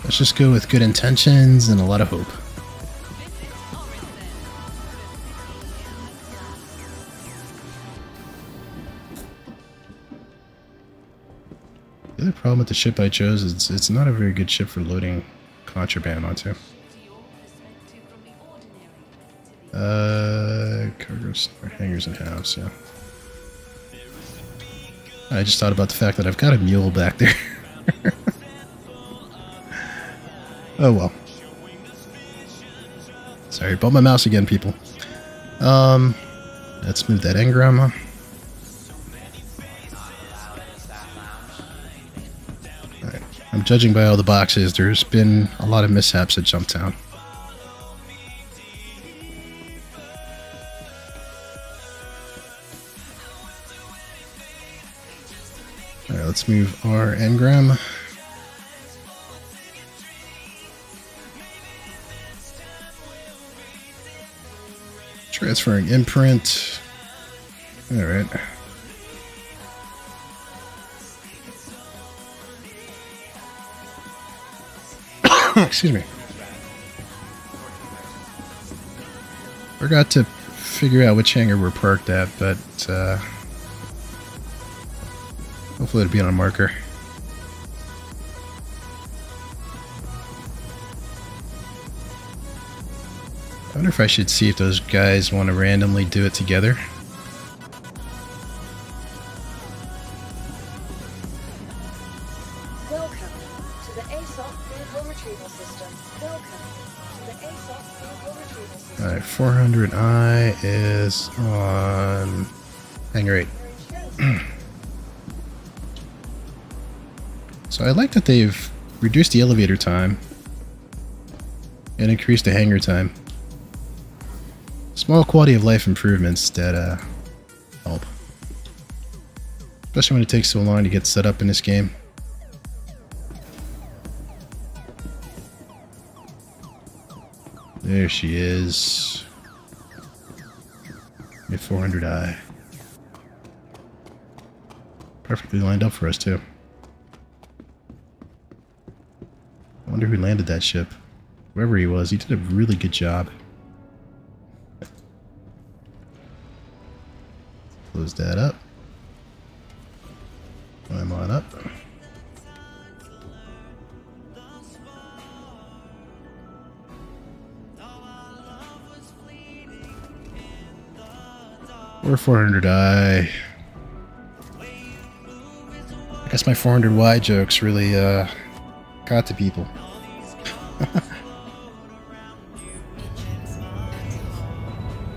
Let's just go with good intentions and a lot of hope. The other problem with the ship I chose is it's not a very good ship for loading contraband onto. Cargoes, hangers and halves, yeah. I just thought about the fact that I've got a mule back there. Oh well. Sorry, bumped my mouse again, people. Let's move that engram. Alright. I'm judging by all the boxes. There's been a lot of mishaps at Jumptown. Alright, let's move our engram. Transferring imprint. Alright. Excuse me. Forgot to figure out which hangar we're parked at, but hopefully it'll be on a marker. I wonder if I should see if those guys want to randomly do it together.
Welcome to the ASOP vehicle retrieval system. Welcome to the ASOP vehicle retrieval system.
Alright, 400I is on hangar 8. So I like that they've reduced the elevator time and increased the hangar time. Small quality of life improvements that help. Especially when it takes so long to get set up in this game. There she is. Get 400i. Perfectly lined up for us too. I wonder who landed that ship. Whoever he was, he did a really good job. Close that up. Climb on up. Or 400i. I guess my 400y jokes really got to people.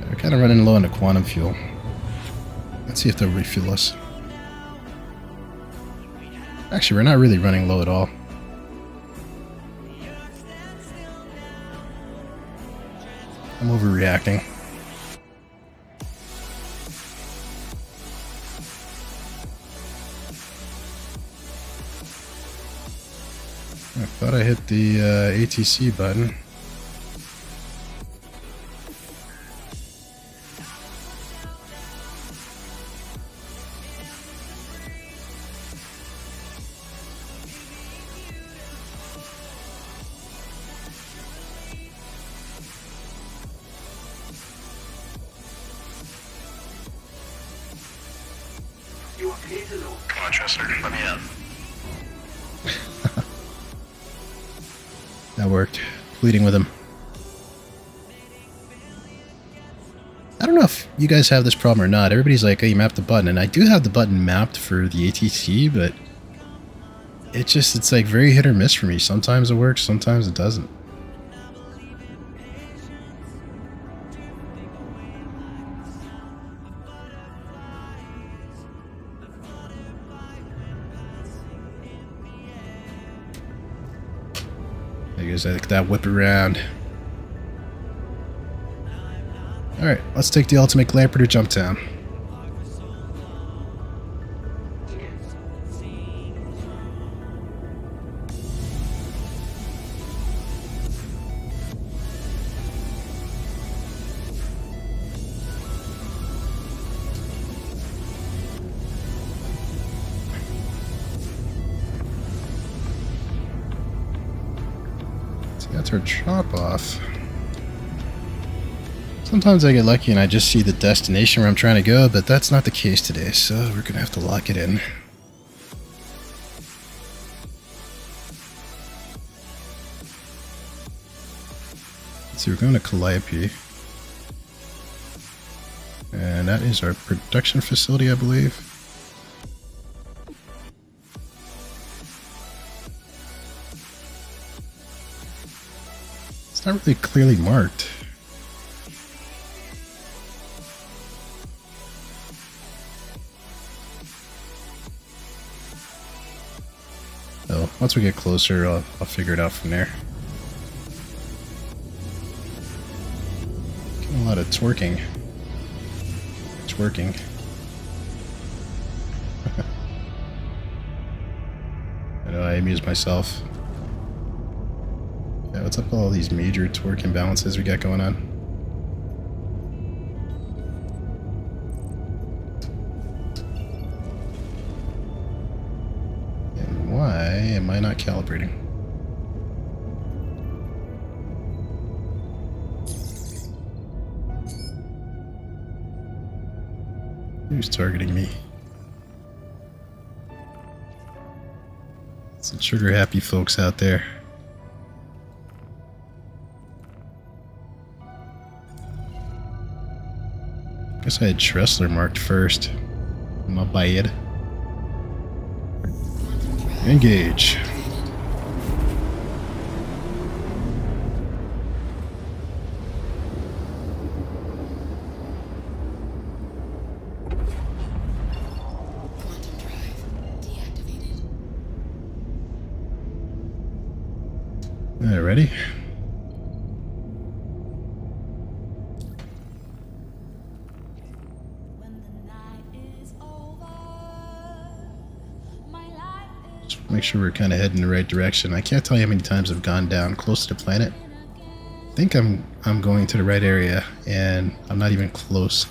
We're kind of running low on the quantum fuel. Let's see if they'll refuel us. Actually, we're not really running low at all. I'm overreacting. I thought I hit the ATC button.
Come on, Chester, let me in.
That worked. Pleading with him. I don't know if you guys have this problem or not. Everybody's like, oh, you mapped the button. And I do have the button mapped for the ATC, but it's like very hit or miss for me. Sometimes it works, sometimes it doesn't. I guess I think that whip around. Alright, let's take the ultimate glamper to Jumptown. That's our chop off. Sometimes I get lucky and I just see the destination where I'm trying to go, but that's not the case today, so we're gonna have to lock it in. So we're going to Calliope. And that is our production facility, I believe. It's not really clearly marked. So once we get closer, I'll figure it out from there. Getting a lot of twerking. Twerking. I know I amuse myself. Yeah, what's up with all these major torque imbalances we got going on? And why am I not calibrating? Who's targeting me? Some trigger happy folks out there. Guess I had Tressler marked first. My bad. Engage. Alright, ready? Make sure we're kind of heading in the right direction. I can't tell you how many times I've gone down close to the planet. I think I'm going to the right area, and I'm not even close.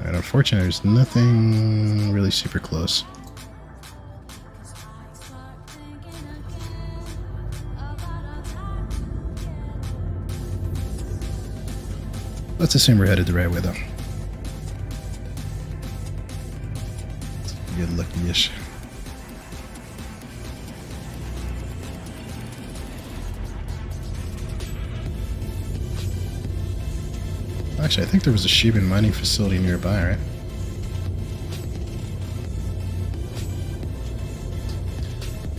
And unfortunately, there's nothing really super close. Let's assume we're headed the right way, though. Get lucky-ish. Actually, I think there was a Shiban mining facility nearby, right?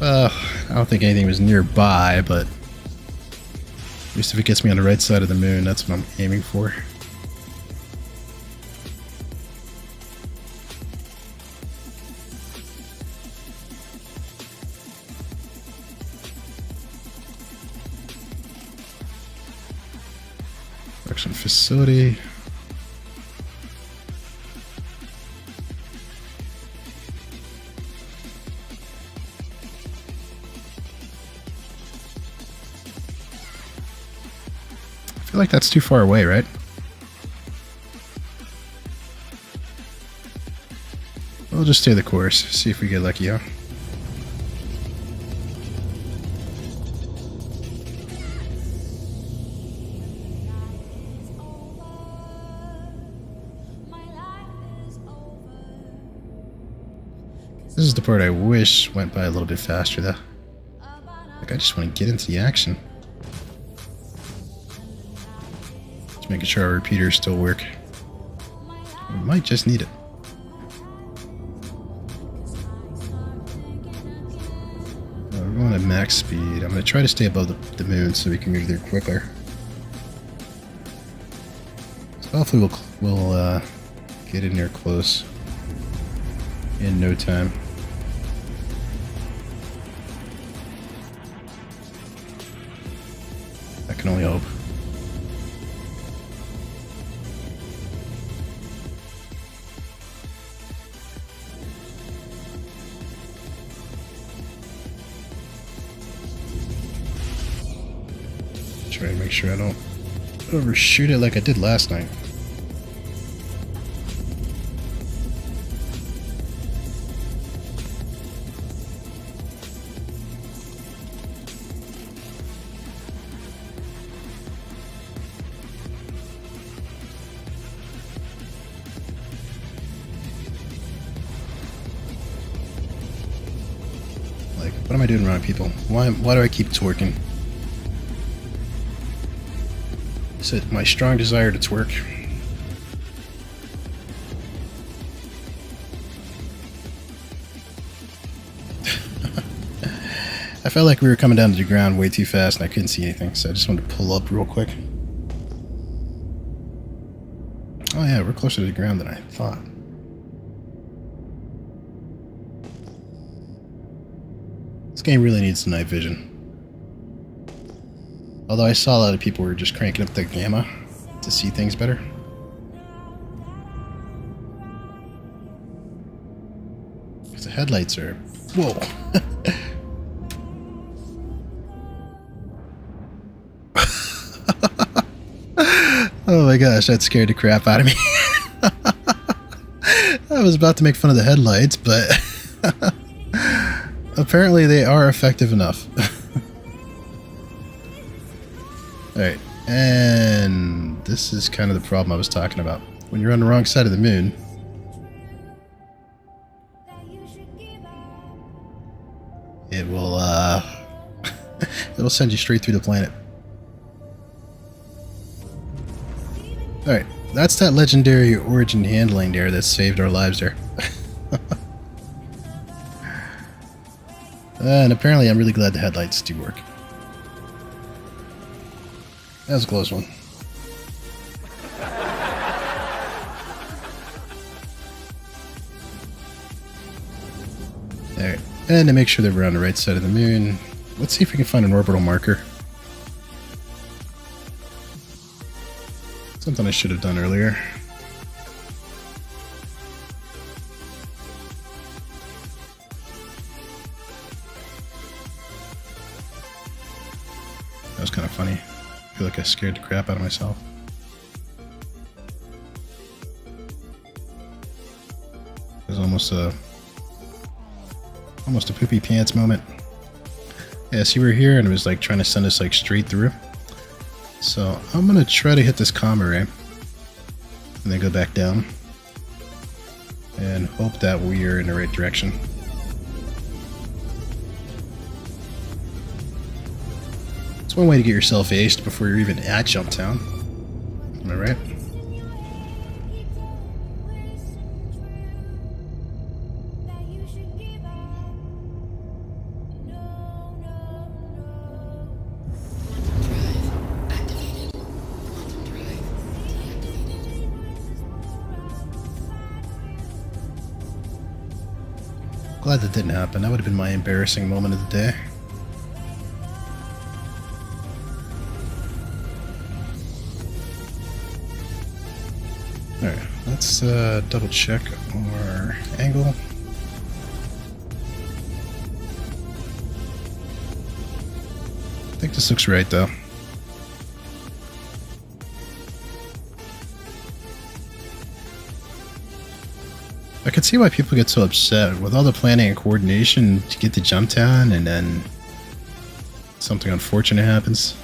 I don't think anything was nearby, but at least if it gets me on the right side of the moon, that's what I'm aiming for. Production facility. I feel like that's too far away, right? We'll just stay the course, see if we get lucky, huh? This is the part I wish went by a little bit faster, though. Like, I just want to get into the action. Just making sure our repeaters still work. We might just need it. We're going at max speed. I'm going to try to stay above the moon so we can move there quicker. So hopefully we'll get in there close in no time. I can only hope. Try to make sure I don't overshoot it like I did last night. What am I doing wrong, people? Why do I keep twerking? Is it my strong desire to twerk? I felt like we were coming down to the ground way too fast and I couldn't see anything, so I just wanted to pull up real quick. Oh yeah, we're closer to the ground than I thought. This game really needs the night vision. Although I saw a lot of people were just cranking up the gamma to see things better. Because the headlights are... Whoa! Oh my gosh, that scared the crap out of me. I was about to make fun of the headlights, but... apparently they are effective enough. Alright, and this is kind of the problem I was talking about. When you're on the wrong side of the moon, it will it'll send you straight through the planet. Alright, that's that legendary origin handling there that saved our lives there. And apparently I'm really glad the headlights do work. That was a close one. Alright, and to make sure that we're on the right side of the moon, let's see if we can find an orbital marker. Something I should have done earlier. That was kind of funny. I feel like I scared the crap out of myself. It was almost a poopy pants moment. Yeah, see, we're here and it was like trying to send us like straight through. So I'm gonna try to hit this comm array and then go back down and hope that we are in the right direction. It's one way to get yourself aced before you're even at Jump Town. Am I right? Glad that didn't happen. That would have been my embarrassing moment of the day. Alright, let's double check our angle. I think this looks right though. I can see why people get so upset with all the planning and coordination to get to jump down and then something unfortunate happens.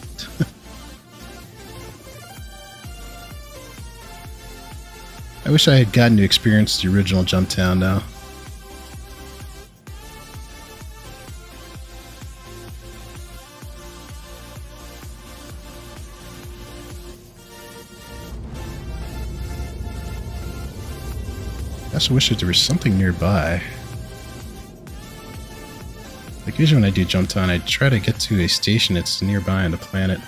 I wish I had gotten to experience the original jump down now. I also wish that there was something nearby. Like usually when I do jump down, I try to get to a station that's nearby on the planet.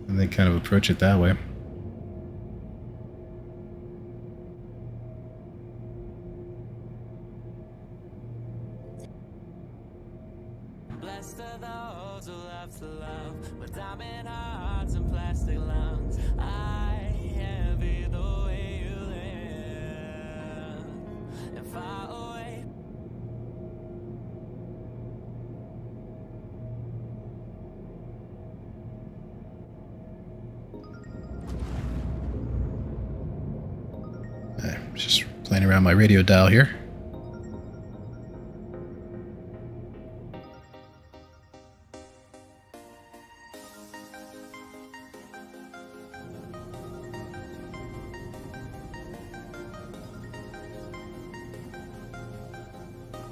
And then kind of approach it that way.
Blessed are those who love to love, with diamond hearts and plastic lungs. I envy the way you live, and far away.
I'm just playing around my radio dial here.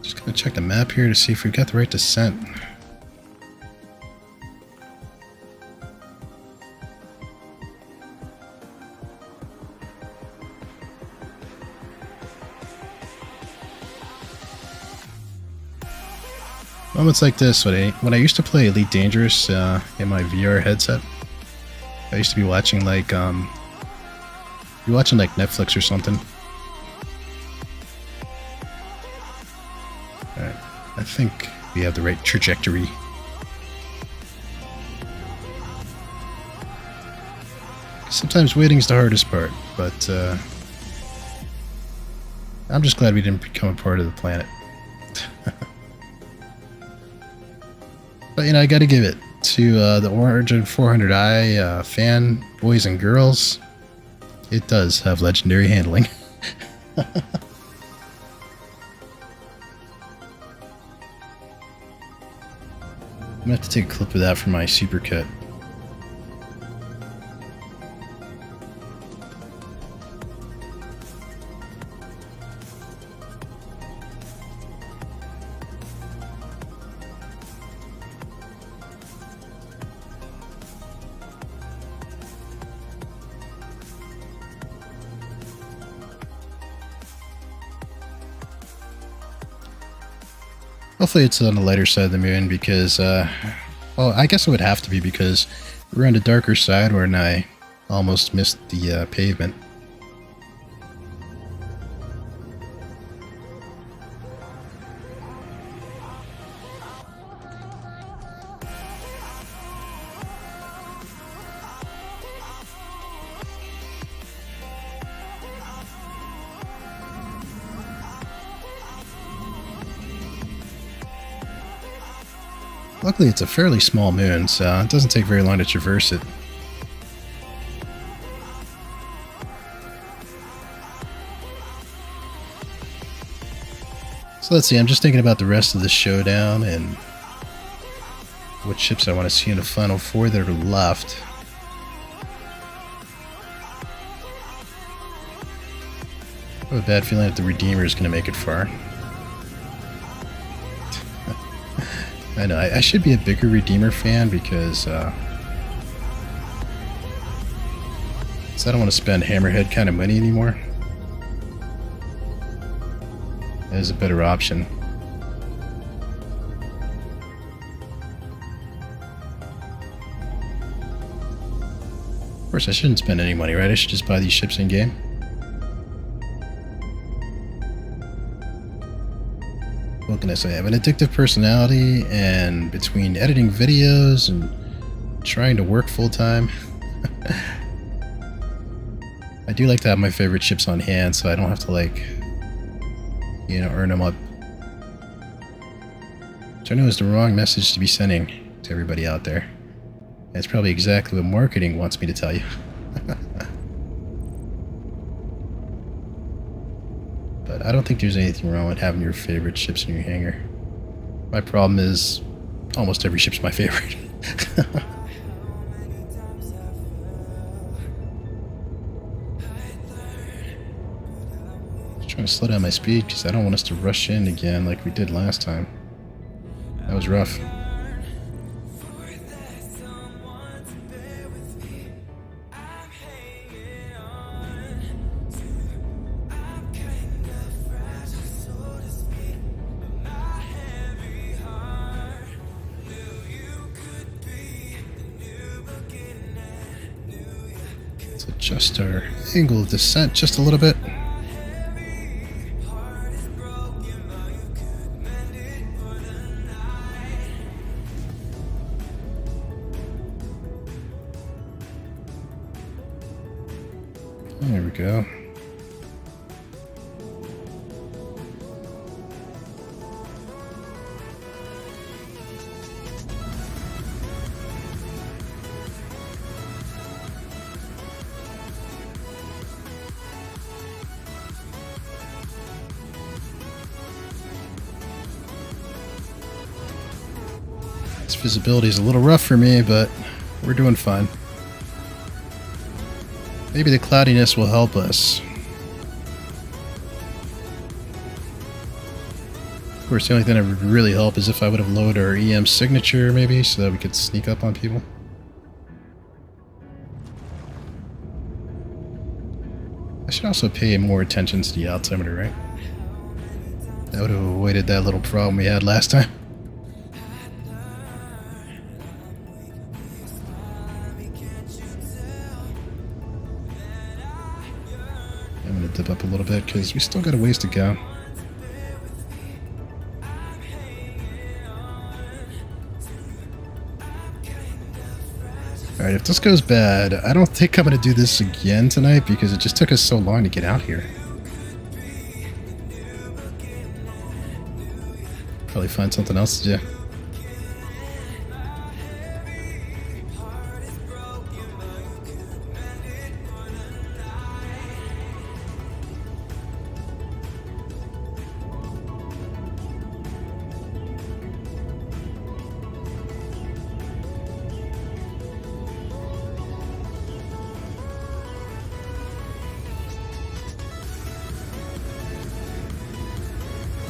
Just gonna check the map here to see if we've got the right descent. Moments like this, when I used to play Elite Dangerous in my VR headset, I used to be watching like Netflix or something. Alright, I think we have the right trajectory. Sometimes waiting's the hardest part, but I'm just glad we didn't become a part of the planet. But you know, I gotta give it to the Origin 400i fan boys and girls. It does have legendary handling. I'm gonna have to take a clip of that for my supercut. Hopefully it's on the lighter side of the moon because, well, I guess it would have to be because we're on the darker side when I almost missed the pavement. Luckily, it's a fairly small moon, so it doesn't take very long to traverse it. So let's see, I'm just thinking about the rest of the showdown and what ships I want to see in the final four that are left. I have a bad feeling that the Redeemer is going to make it far. I know, I should be a bigger Redeemer fan because I don't want to spend Hammerhead kind of money anymore. That is a better option. Of course, I shouldn't spend any money, right? I should just buy these ships in game. what can I say? I have an addictive personality, and between editing videos and trying to work full time, I do like to have my favorite ships on hand so I don't have to, like, you know, earn them up. Which I know is the wrong message to be sending to everybody out there. That's probably exactly what marketing wants me to tell you. But I don't think there's anything wrong with having your favorite ships in your hangar. My problem is almost every ship's my favorite. Just trying to slow down my speed because I don't want us to rush in again like we did last time. That was rough. Let's adjust our angle of descent just a little bit. There we go. This visibility is a little rough for me, but we're doing fine. Maybe the cloudiness will help us. Of course, the only thing that would really help is if I would have lowered our EM signature, maybe, so that we could sneak up on people. I should also pay more attention to the altimeter, right? That would have avoided that little problem we had last time. I'm going to dip up a little bit because we still got a ways to go. Alright, if this goes bad, I don't think I'm going to do this again tonight because it just took us so long to get out here. Probably find something else to do.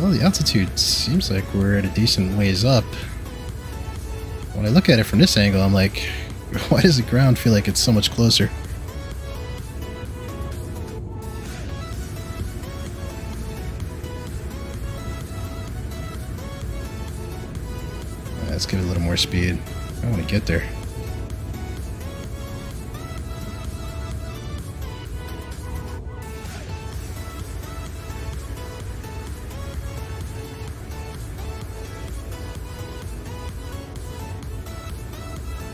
Well, the altitude seems like we're at a decent ways up. When I look at it from this angle, I'm like, why does the ground feel like it's so much closer? Let's give it a little more speed. I want to get there.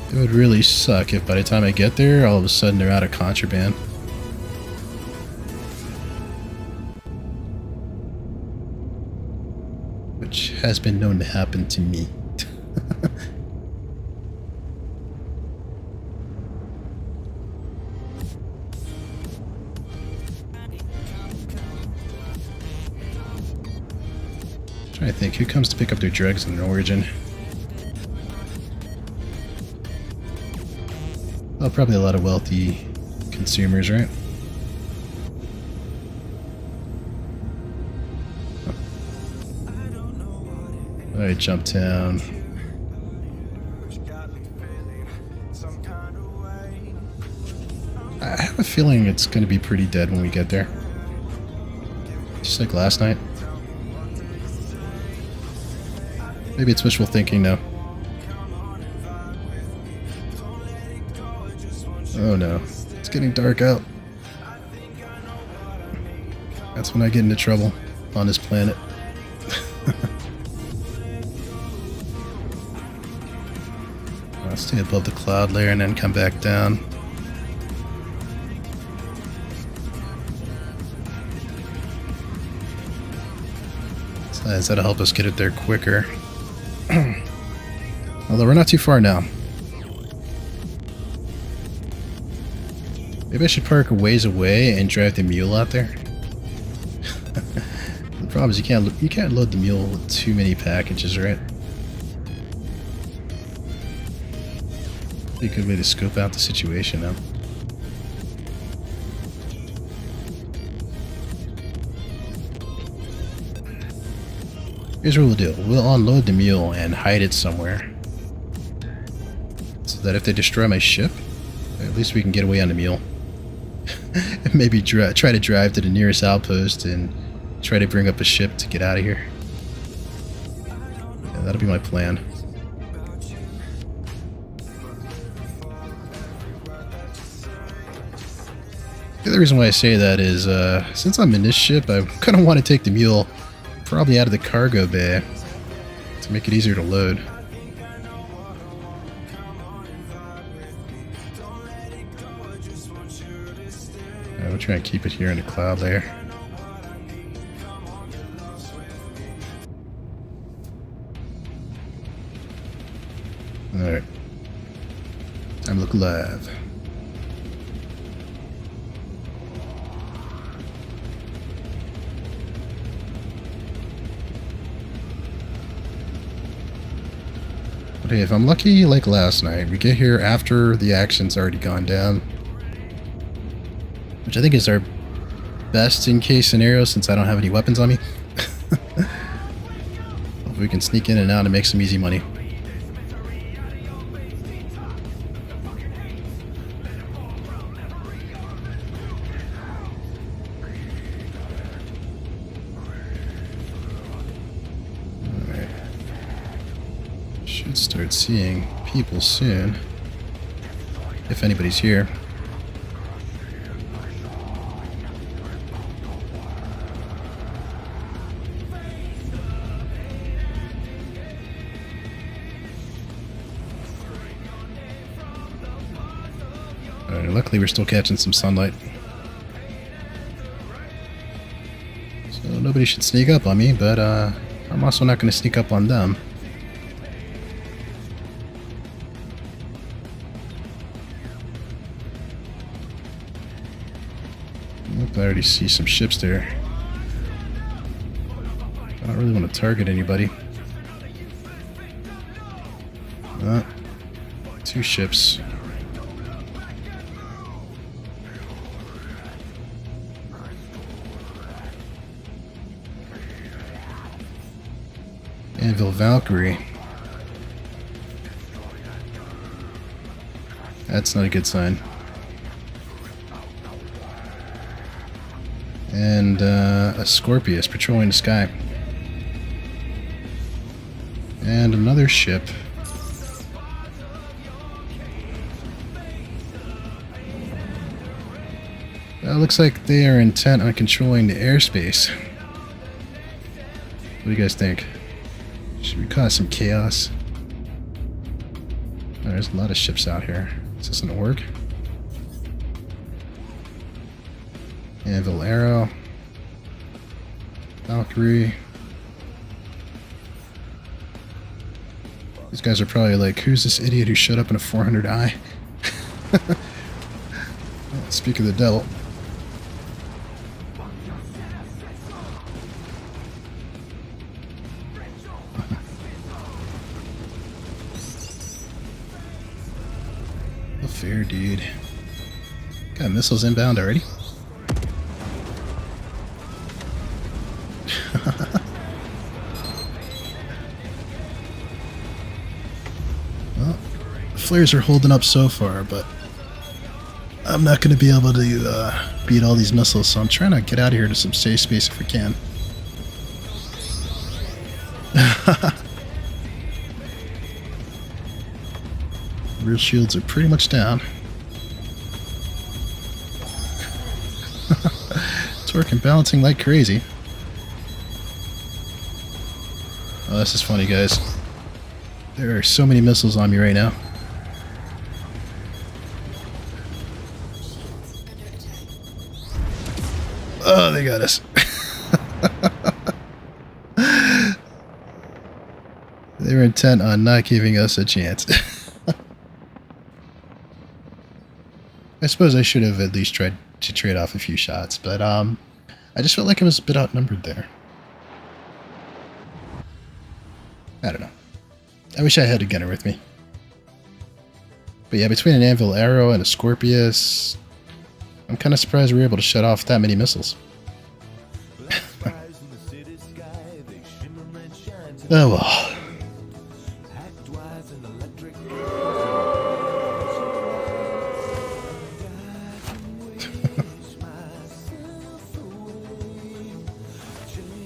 It would really suck if by the time I get there, all of a sudden they're out of contraband. Which has been known to happen to me. Trying to think, who comes to pick up their drugs in Origin? Oh, probably a lot of wealthy consumers, right? Alright, jump down. I have a feeling it's going to be pretty dead when we get there. Just like last night. Maybe it's wishful thinking now. Oh no, it's getting dark out. That's when I get into trouble on this planet. I'll stay above the cloud layer and then come back down. So that'll help us get it there quicker. Although we're not too far now. Maybe I should park a ways away and drive the mule out there. The problem is you can't load the mule with too many packages, right? Be a good way to scope out the situation now. Here's what we'll do. We'll unload the mule and hide it somewhere. So that if they destroy my ship, at least we can get away on the mule. And maybe try to drive to the nearest outpost and try to bring up a ship to get out of here. Yeah, that'll be my plan. The other reason why I say that is, since I'm in this ship, I kind of want to take the mule probably out of the cargo bay to make it easier to load. We'll try and keep it here in the cloud layer. Alright. Time to look live. But hey, if I'm lucky like last night, we get here after the action's already gone down. Which I think is our best in case scenario since I don't have any weapons on me. Hope we can sneak in and out and make some easy money. Alright. Should start seeing people soon. If anybody's here. Luckily we're still catching some sunlight. So nobody should sneak up on me, but I'm also not going to sneak up on them. I already see some ships there. I don't really want to target anybody. Two ships. Anvil Valkyrie. That's not a good sign. And a Scorpius patrolling the sky. And another ship. It looks like they are intent on controlling the airspace. What do you guys think? Should we cause some chaos? Oh, there's a lot of ships out here. Is this an org? Anvil Arrow. Valkyrie. These guys are probably like, who's this idiot who showed up in a 400i? Speak of the devil. Fair, dude. Got missiles inbound already? Well, the flares are holding up so far, but I'm not going to be able to beat all these missiles, so I'm trying to get out of here to some safe space if we can. Rear shields are pretty much down. Torque and balancing like crazy. Oh, this is funny, guys. There are so many missiles on me right now. Oh, they got us. They were intent on not giving us a chance. I suppose I should have at least tried to trade off a few shots, but I just felt like I was a bit outnumbered there. I don't know. I wish I had a gunner with me. But yeah, between an Anvil Arrow and a Scorpius, I'm kind of surprised we were able to shut off that many missiles. Oh well.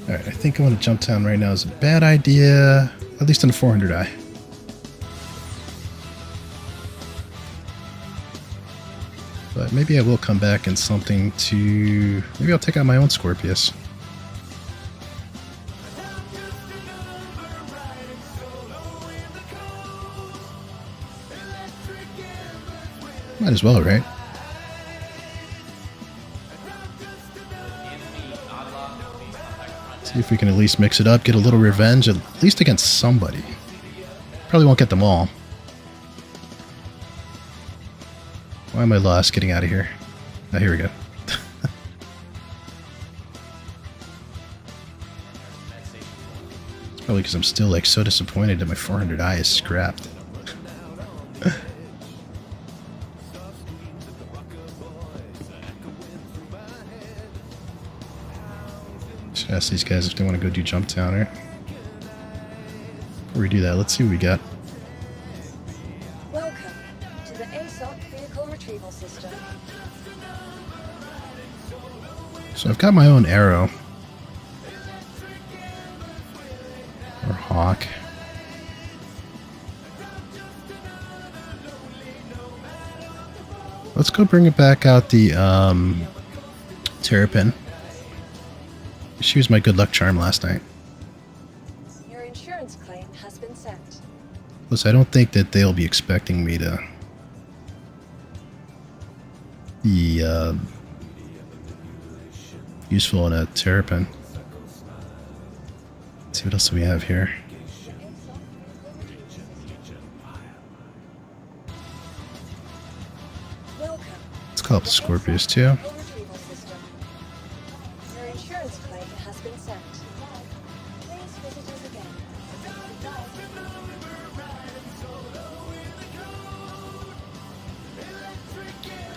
Alright, I think I want to jump down right now is a bad idea, at least on the 400i. But maybe I will come back in something to... Maybe I'll take out my own Scorpius. Might as well, right? See if we can at least mix it up, get a little revenge, at least against somebody. Probably won't get them all. Why am I lost getting out of here? Oh, here we go. It's probably because I'm still like so disappointed that my 400i is scrapped. Should ask these guys if they want to go do jump downer. Before we do that, let's see what we got.
Welcome to the ASOC vehicle retrieval system.
So I've got my own arrow. Or hawk. Let's go bring it back out the Terrapin. She was my good luck charm last night.
Your insurance claim has been sent.
Plus, I don't think that they'll be expecting me to be useful in a Terrapin. Let's see what else do we have here. Let's call up the Scorpius too.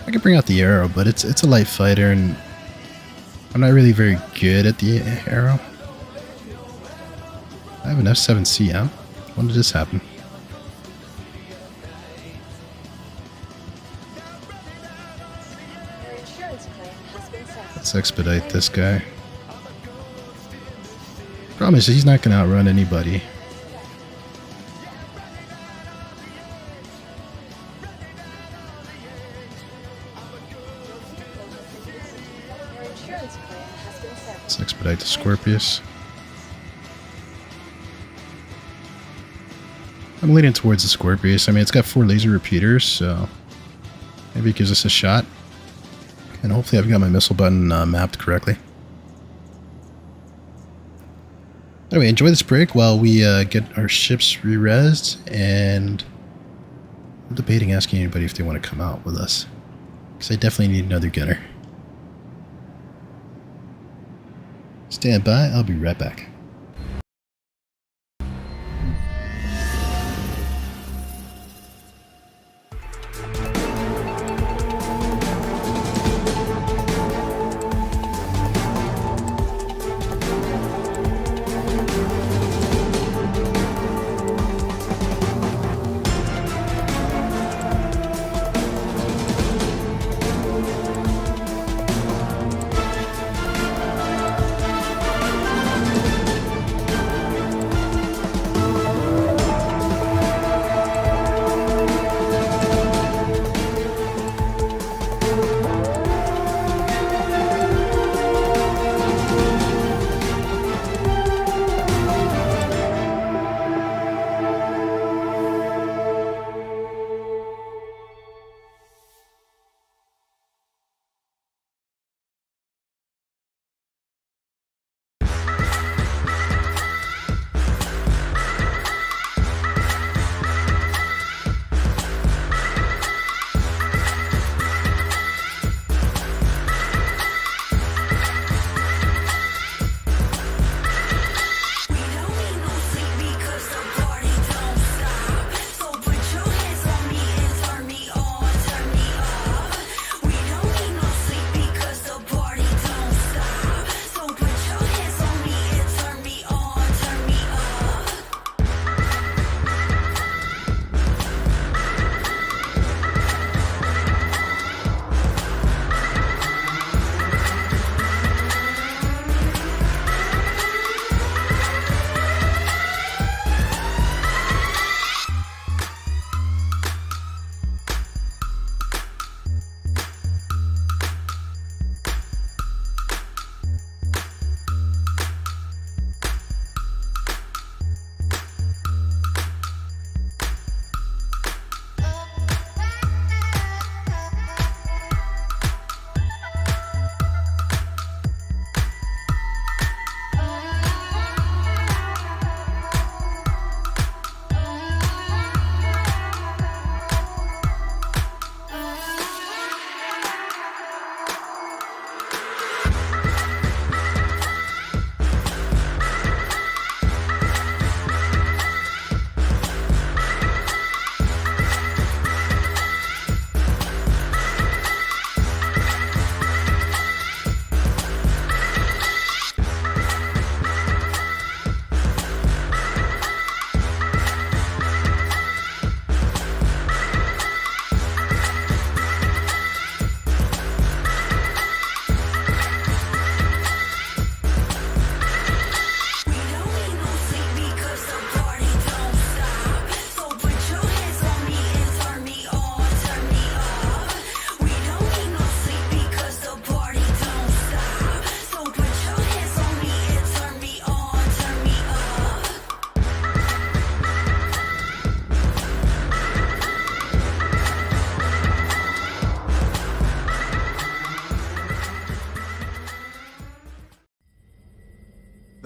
I could bring out the arrow, but it's a light fighter, and I'm not really very good at the arrow. I have an F7C, huh? When did this happen? Let's expedite this guy. Problem is, he's not going to outrun anybody. Let's expedite the Scorpius. I'm leaning towards the Scorpius. I mean, it's got 4 laser repeaters, so maybe it gives us a shot. And hopefully I've got my missile button mapped correctly. Anyway, enjoy this break while we get our ships re-rezzed, and I'm debating asking anybody if they want to come out with us, because I definitely need another gunner. Stand by, I'll be right back.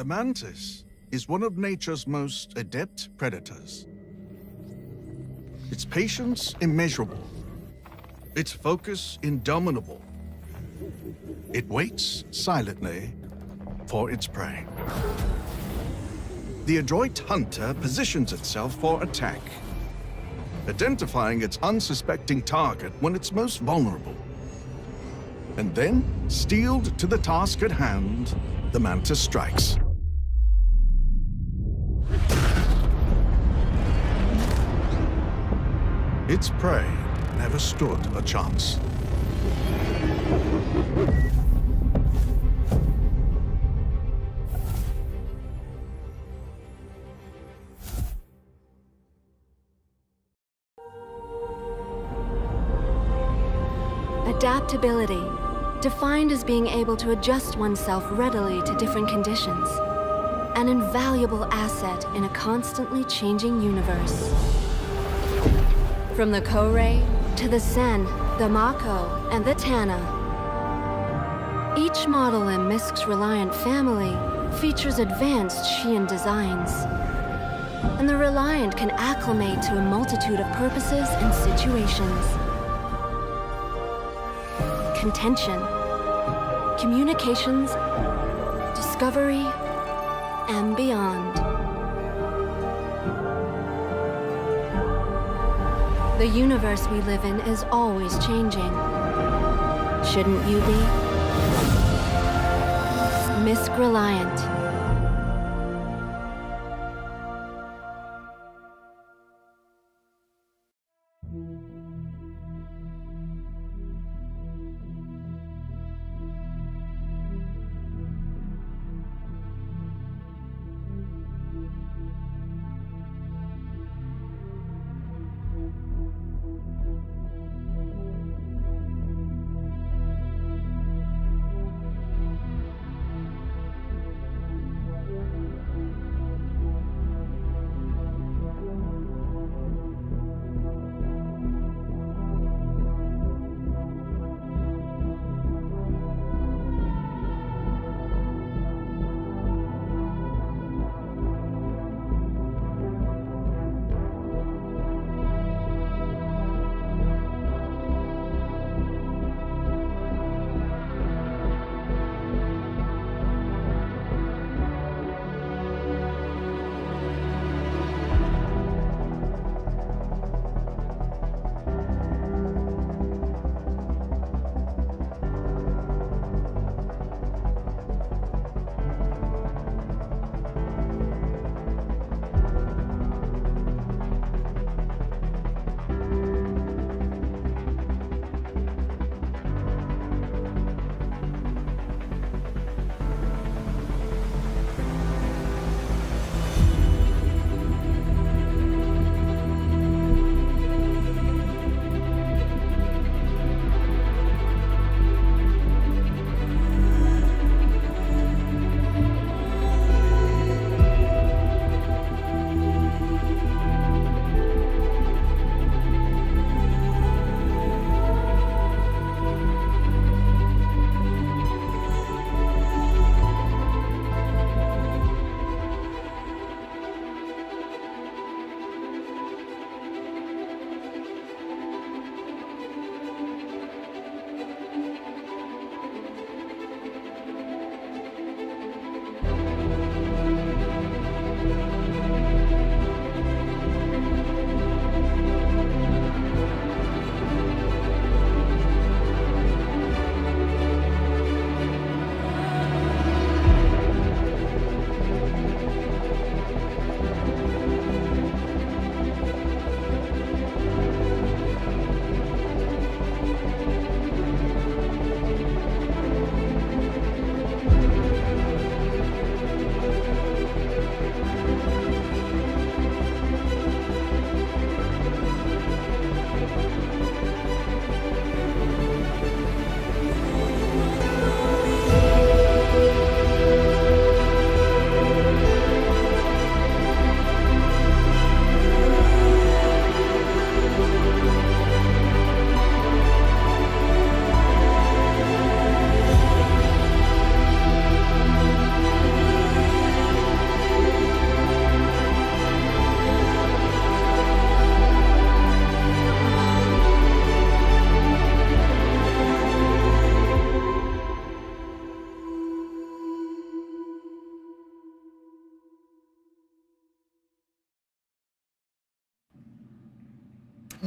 The mantis is one of nature's most adept predators. Its patience immeasurable. Its focus indomitable. It waits silently for its prey. The adroit hunter positions itself for attack, identifying its unsuspecting target when it's most vulnerable. And then, steeled to the task at hand, the mantis strikes. Its prey never stood a chance.
Adaptability, defined as being able to adjust oneself readily to different conditions. An invaluable asset in a constantly changing universe. From the Korei to the Sen, the Mako, and the Tana. Each model in Misk's Reliant family features advanced Shian designs. And the Reliant can acclimate to a multitude of purposes and situations. Contention, communications, discovery, and beyond. The universe we live in is always changing. Shouldn't you be? Misk Reliant.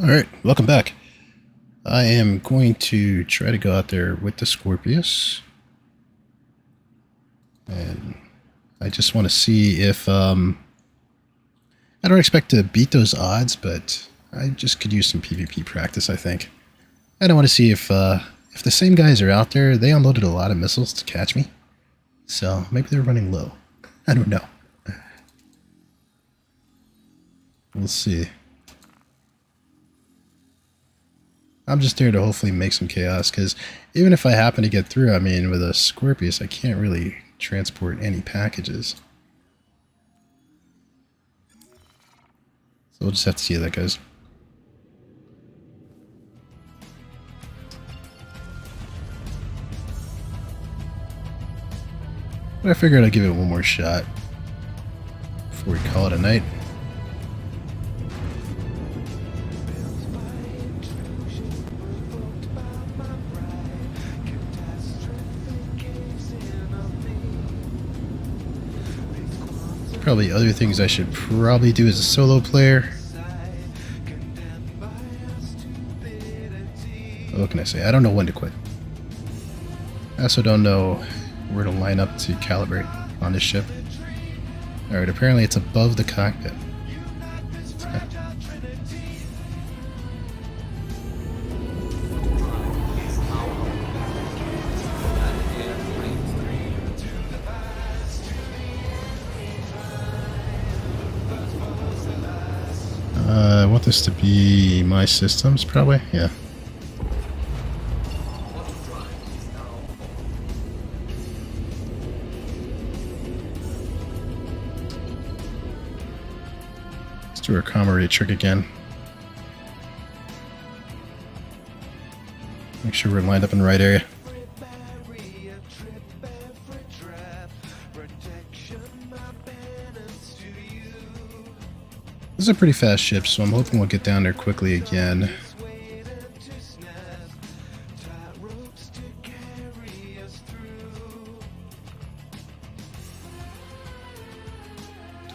Alright, welcome back. I am going to try to go out there with the Scorpius. And I just want to see if, I don't expect to beat those odds, but I just could use some PvP practice, I think. And I want to see if the same guys are out there. They unloaded a lot of missiles to catch me. So maybe they're running low. I don't know. We'll see. I'm just there to hopefully make some chaos, because even if I happen to get through, I mean, with a Scorpius, I can't really transport any packages. So we'll just have to see how that goes. But I figured I'd give it one more shot before we call it a night. Probably other things I should probably do as a solo player. What can I say? I don't know when to quit. I also don't know where to line up to calibrate on this ship. Alright, apparently it's above the cockpit. Okay. I want this to be my systems, probably. Yeah. Let's do our camaraderie trick again. Make sure we're lined up in the right area. This is a pretty fast ship, so I'm hoping we'll get down there quickly again.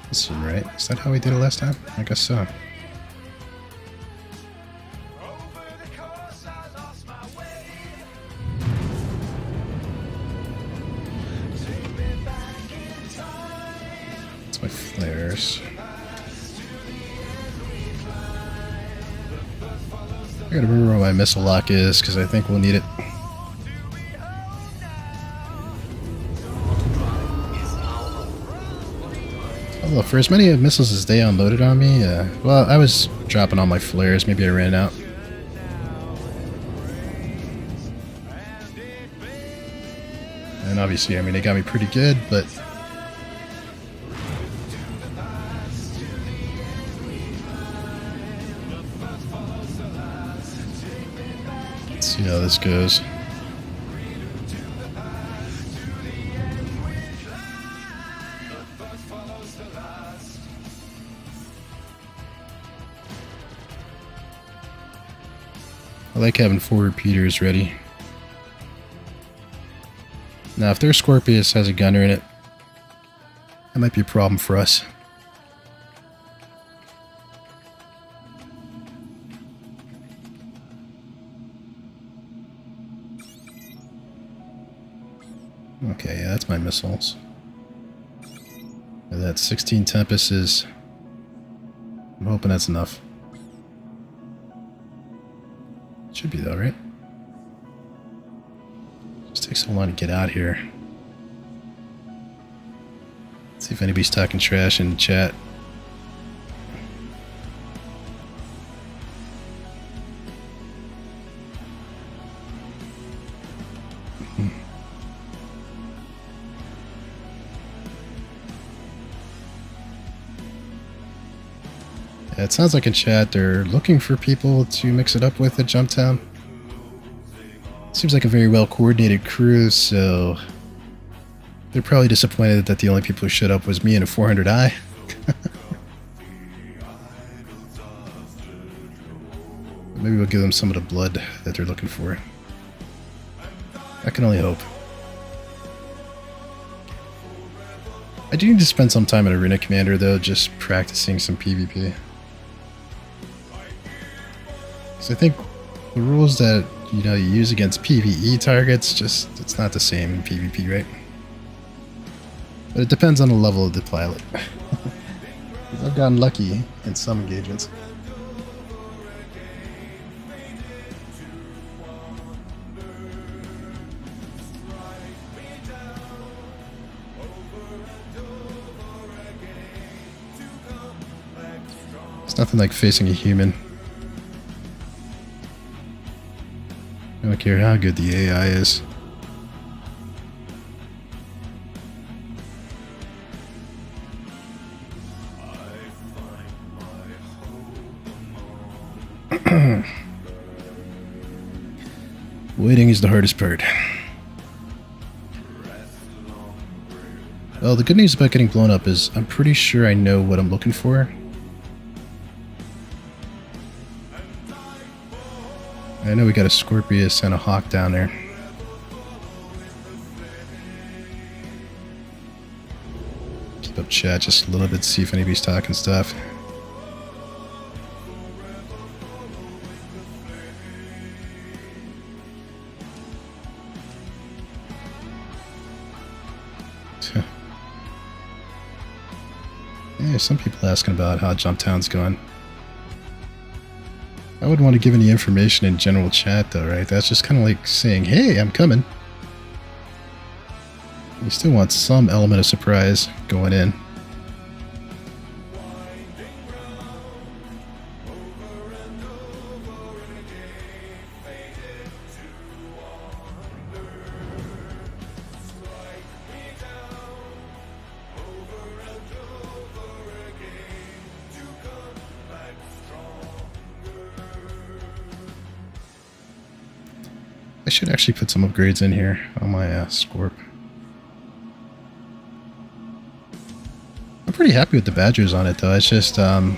This seems right. Is that how we did it last time? I guess so. That's my flares. I gotta remember where my missile lock is, because I think we'll need it. Although, for as many missiles as they unloaded on me, well, I was dropping all my flares. Maybe I ran out. And obviously, I mean, they got me pretty good, but... see how this goes. I like having 4 repeaters ready. Now, if their Scorpius has a gunner in it, that might be a problem for us. Okay, yeah, that's my missiles. And that's 16 Tempests. I'm hoping that's enough. Should be though, right? Just takes so long to get out here. Let's see if anybody's talking trash in chat. Yeah, it sounds like in chat they're looking for people to mix it up with at Jumptown. Seems like a very well coordinated crew, so they're probably disappointed that the only people who showed up was me and a 400i. Maybe we'll give them some of the blood that they're looking for. I can only hope. I do need to spend some time in Arena Commander though, just practicing some PvP. So I think the rules that you use against PvE targets, just it's not the same in PvP, right? But it depends on the level of the pilot. I've gotten lucky in some engagements. It's nothing like facing a human. I don't care how good the AI is. Waiting is the hardest part. Well, the good news about getting blown up is I'm pretty sure I know what I'm looking for. I know we got a Scorpius and a Hawk down there. Keep up chat just a little bit, see if anybody's talking stuff. Yeah, some people asking about how Jump Town's going. I wouldn't want to give any information in general chat though, right? That's just kind of like saying, hey, I'm coming. You still want some element of surprise going in. I should actually put some upgrades in here on my Scorp. I'm pretty happy with the Badgers on it though. It's just, I'm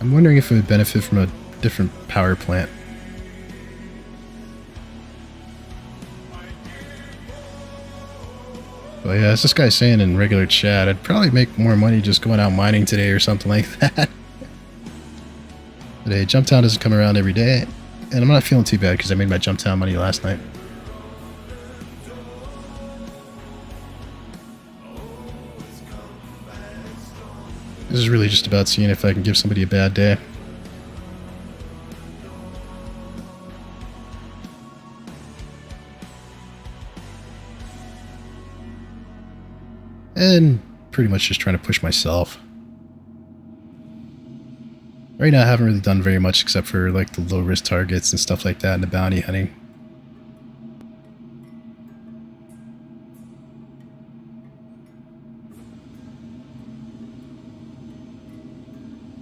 wondering if it would benefit from a different power plant. But yeah, as this guy's saying in regular chat, I'd probably make more money just going out mining today or something like that. But hey, Jump Town doesn't come around every day. And I'm not feeling too bad because I made my Jump Town money last night. This is really just about seeing if I can give somebody a bad day. And pretty much just trying to push myself. Right now I haven't really done very much except for like the low risk targets and stuff like that and the bounty hunting.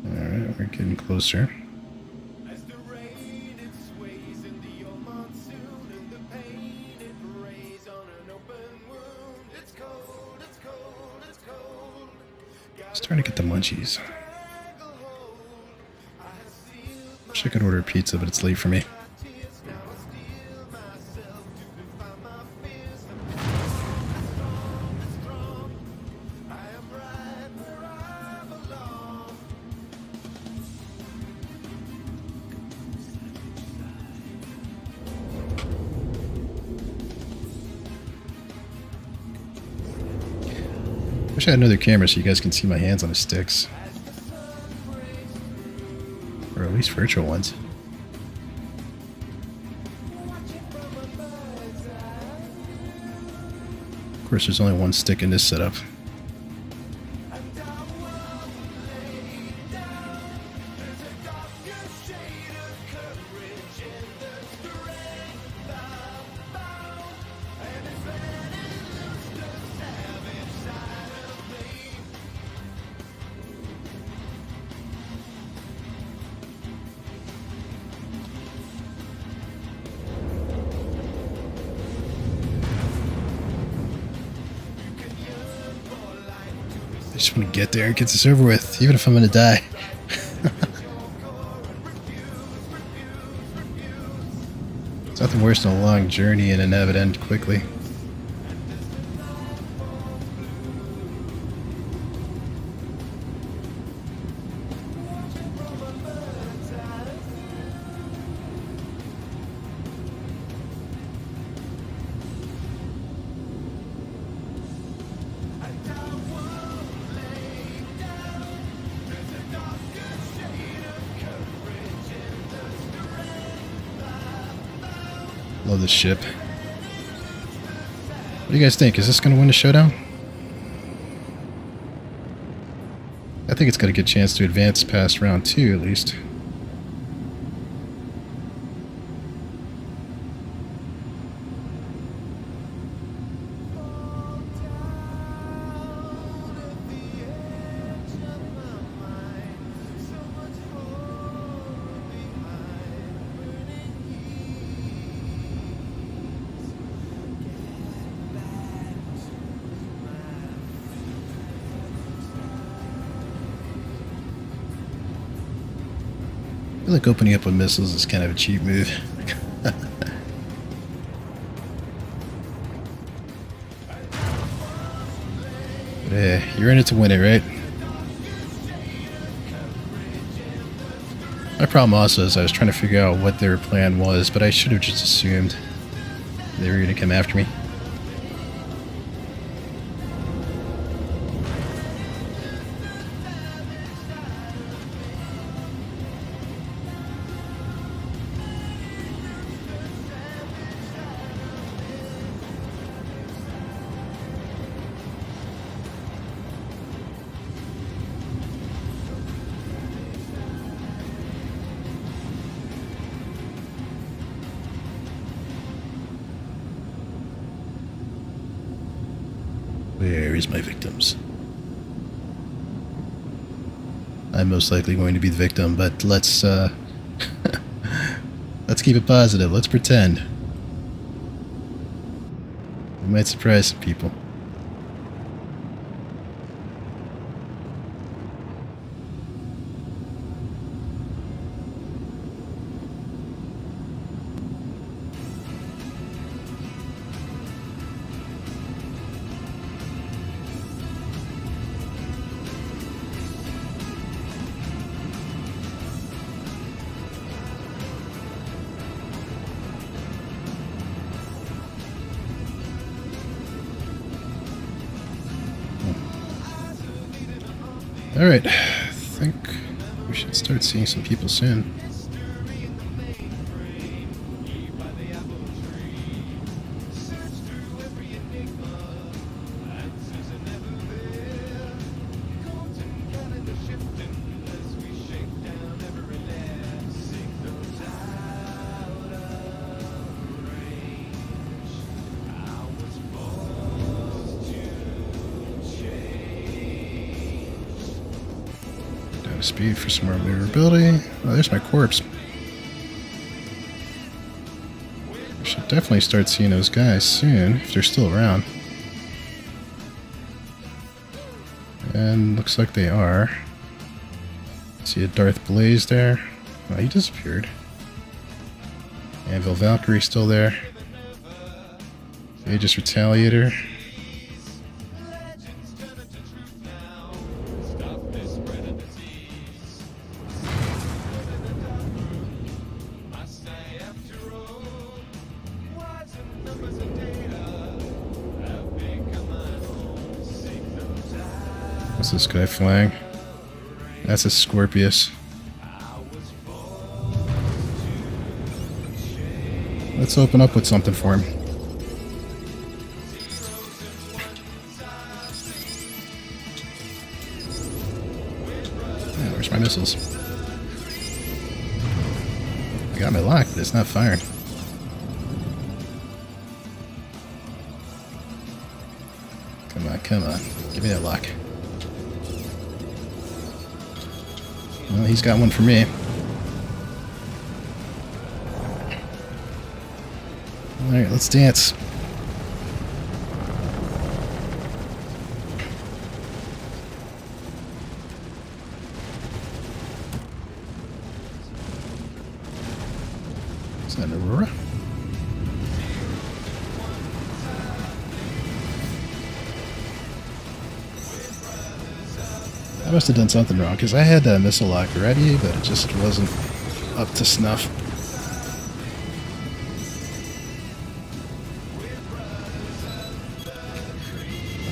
Alright, we're getting closer. Starting to get the munchies. Wish I could order a pizza, but it's late for me. Wish I had another camera so you guys can see my hands on the sticks. Or at least virtual ones. Of course, there's only one stick in this setup. I just want to get there and get this over with, even if I'm going to die. It's nothing worse than a long journey and an have it end quickly. Love this ship. What do you guys think? Is this going to win the showdown? I think it's got a good chance to advance past round 2 at least. I feel like opening up with missiles is kind of a cheap move. But hey, you're in it to win it, right? My problem also is I was trying to figure out what their plan was, but I should have just assumed they were going to come after me. Where is my victims? I'm most likely going to be the victim, but let's let's keep it positive. Let's pretend. We might surprise some people. Alright, I think we should start seeing some people soon. Speed for some more maneuverability. Oh, there's my corpse. We should definitely start seeing those guys soon, if they're still around. And looks like they are. See a Darth Blaze there. Oh, he disappeared. Anvil Valkyrie still there. Aegis Retaliator. What's this guy flying? That's a Scorpius. Let's open up with something for him. Yeah, where's my missiles? I got my lock, but it's not firing. Come on, come on. Give me that lock. Well, he's got one for me. Alright, let's dance. Is that an Aurora? I must have done something wrong, because I had that missile lock ready, but it just wasn't up to snuff.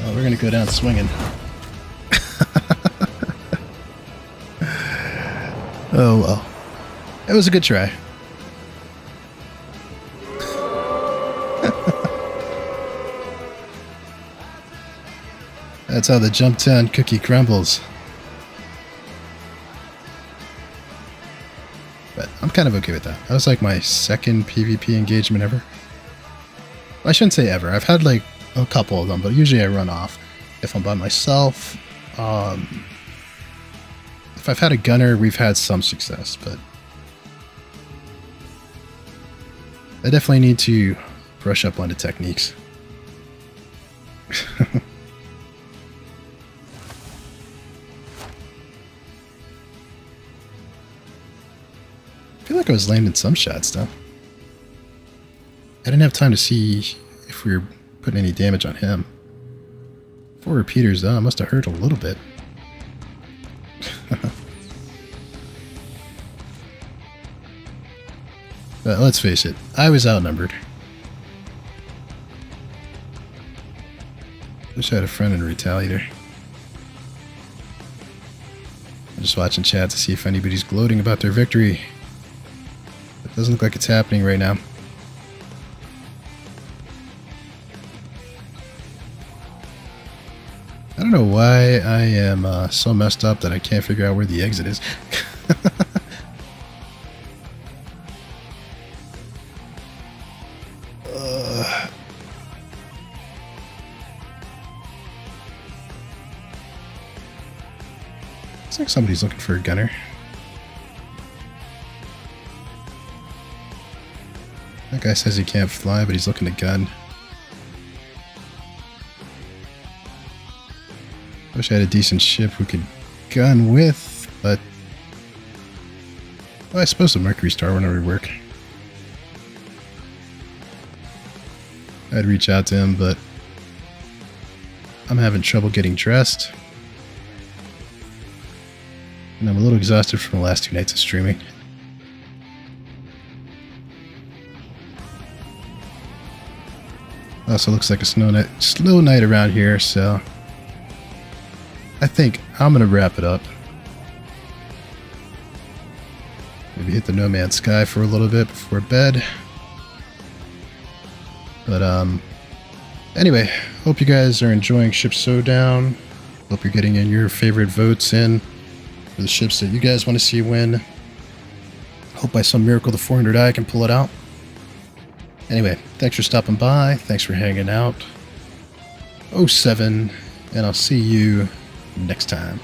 Oh, we're going to go down swinging. Oh well. It was a good try. That's how the Jumptown cookie crumbles. But I'm kind of okay with that. That was like my second PvP engagement ever. I shouldn't say ever. I've had like a couple of them, but usually I run off if I'm by myself. If I've had a gunner, we've had some success, but I definitely need to brush up on the techniques. I feel like I was landing some shots though. I didn't have time to see if we were putting any damage on him. 4 repeaters though, I must have hurt a little bit. But let's face it, I was outnumbered. Wish I had a friend in Retaliator. I'm just watching chat to see if anybody's gloating about their victory. It doesn't look like it's happening right now. I don't know why I am so messed up that I can't figure out where the exit is. Looks like somebody's looking for a gunner. That guy says he can't fly, but he's looking to gun. Wish I had a decent ship we could gun with, but well, I suppose the Mercury Star would never work. I'd reach out to him, but I'm having trouble getting dressed. And I'm a little exhausted from the last 2 nights of streaming. Also looks like a slow night around here, so I think I'm gonna wrap it up. Maybe hit the No Man's Sky for a little bit before bed. But anyway, hope you guys are enjoying Ship Showdown. Hope you're getting in your favorite votes in for the ships that you guys want to see win. Hope by some miracle the 400i can pull it out. Anyway, thanks for stopping by. Thanks for hanging out. 07, and I'll see you next time.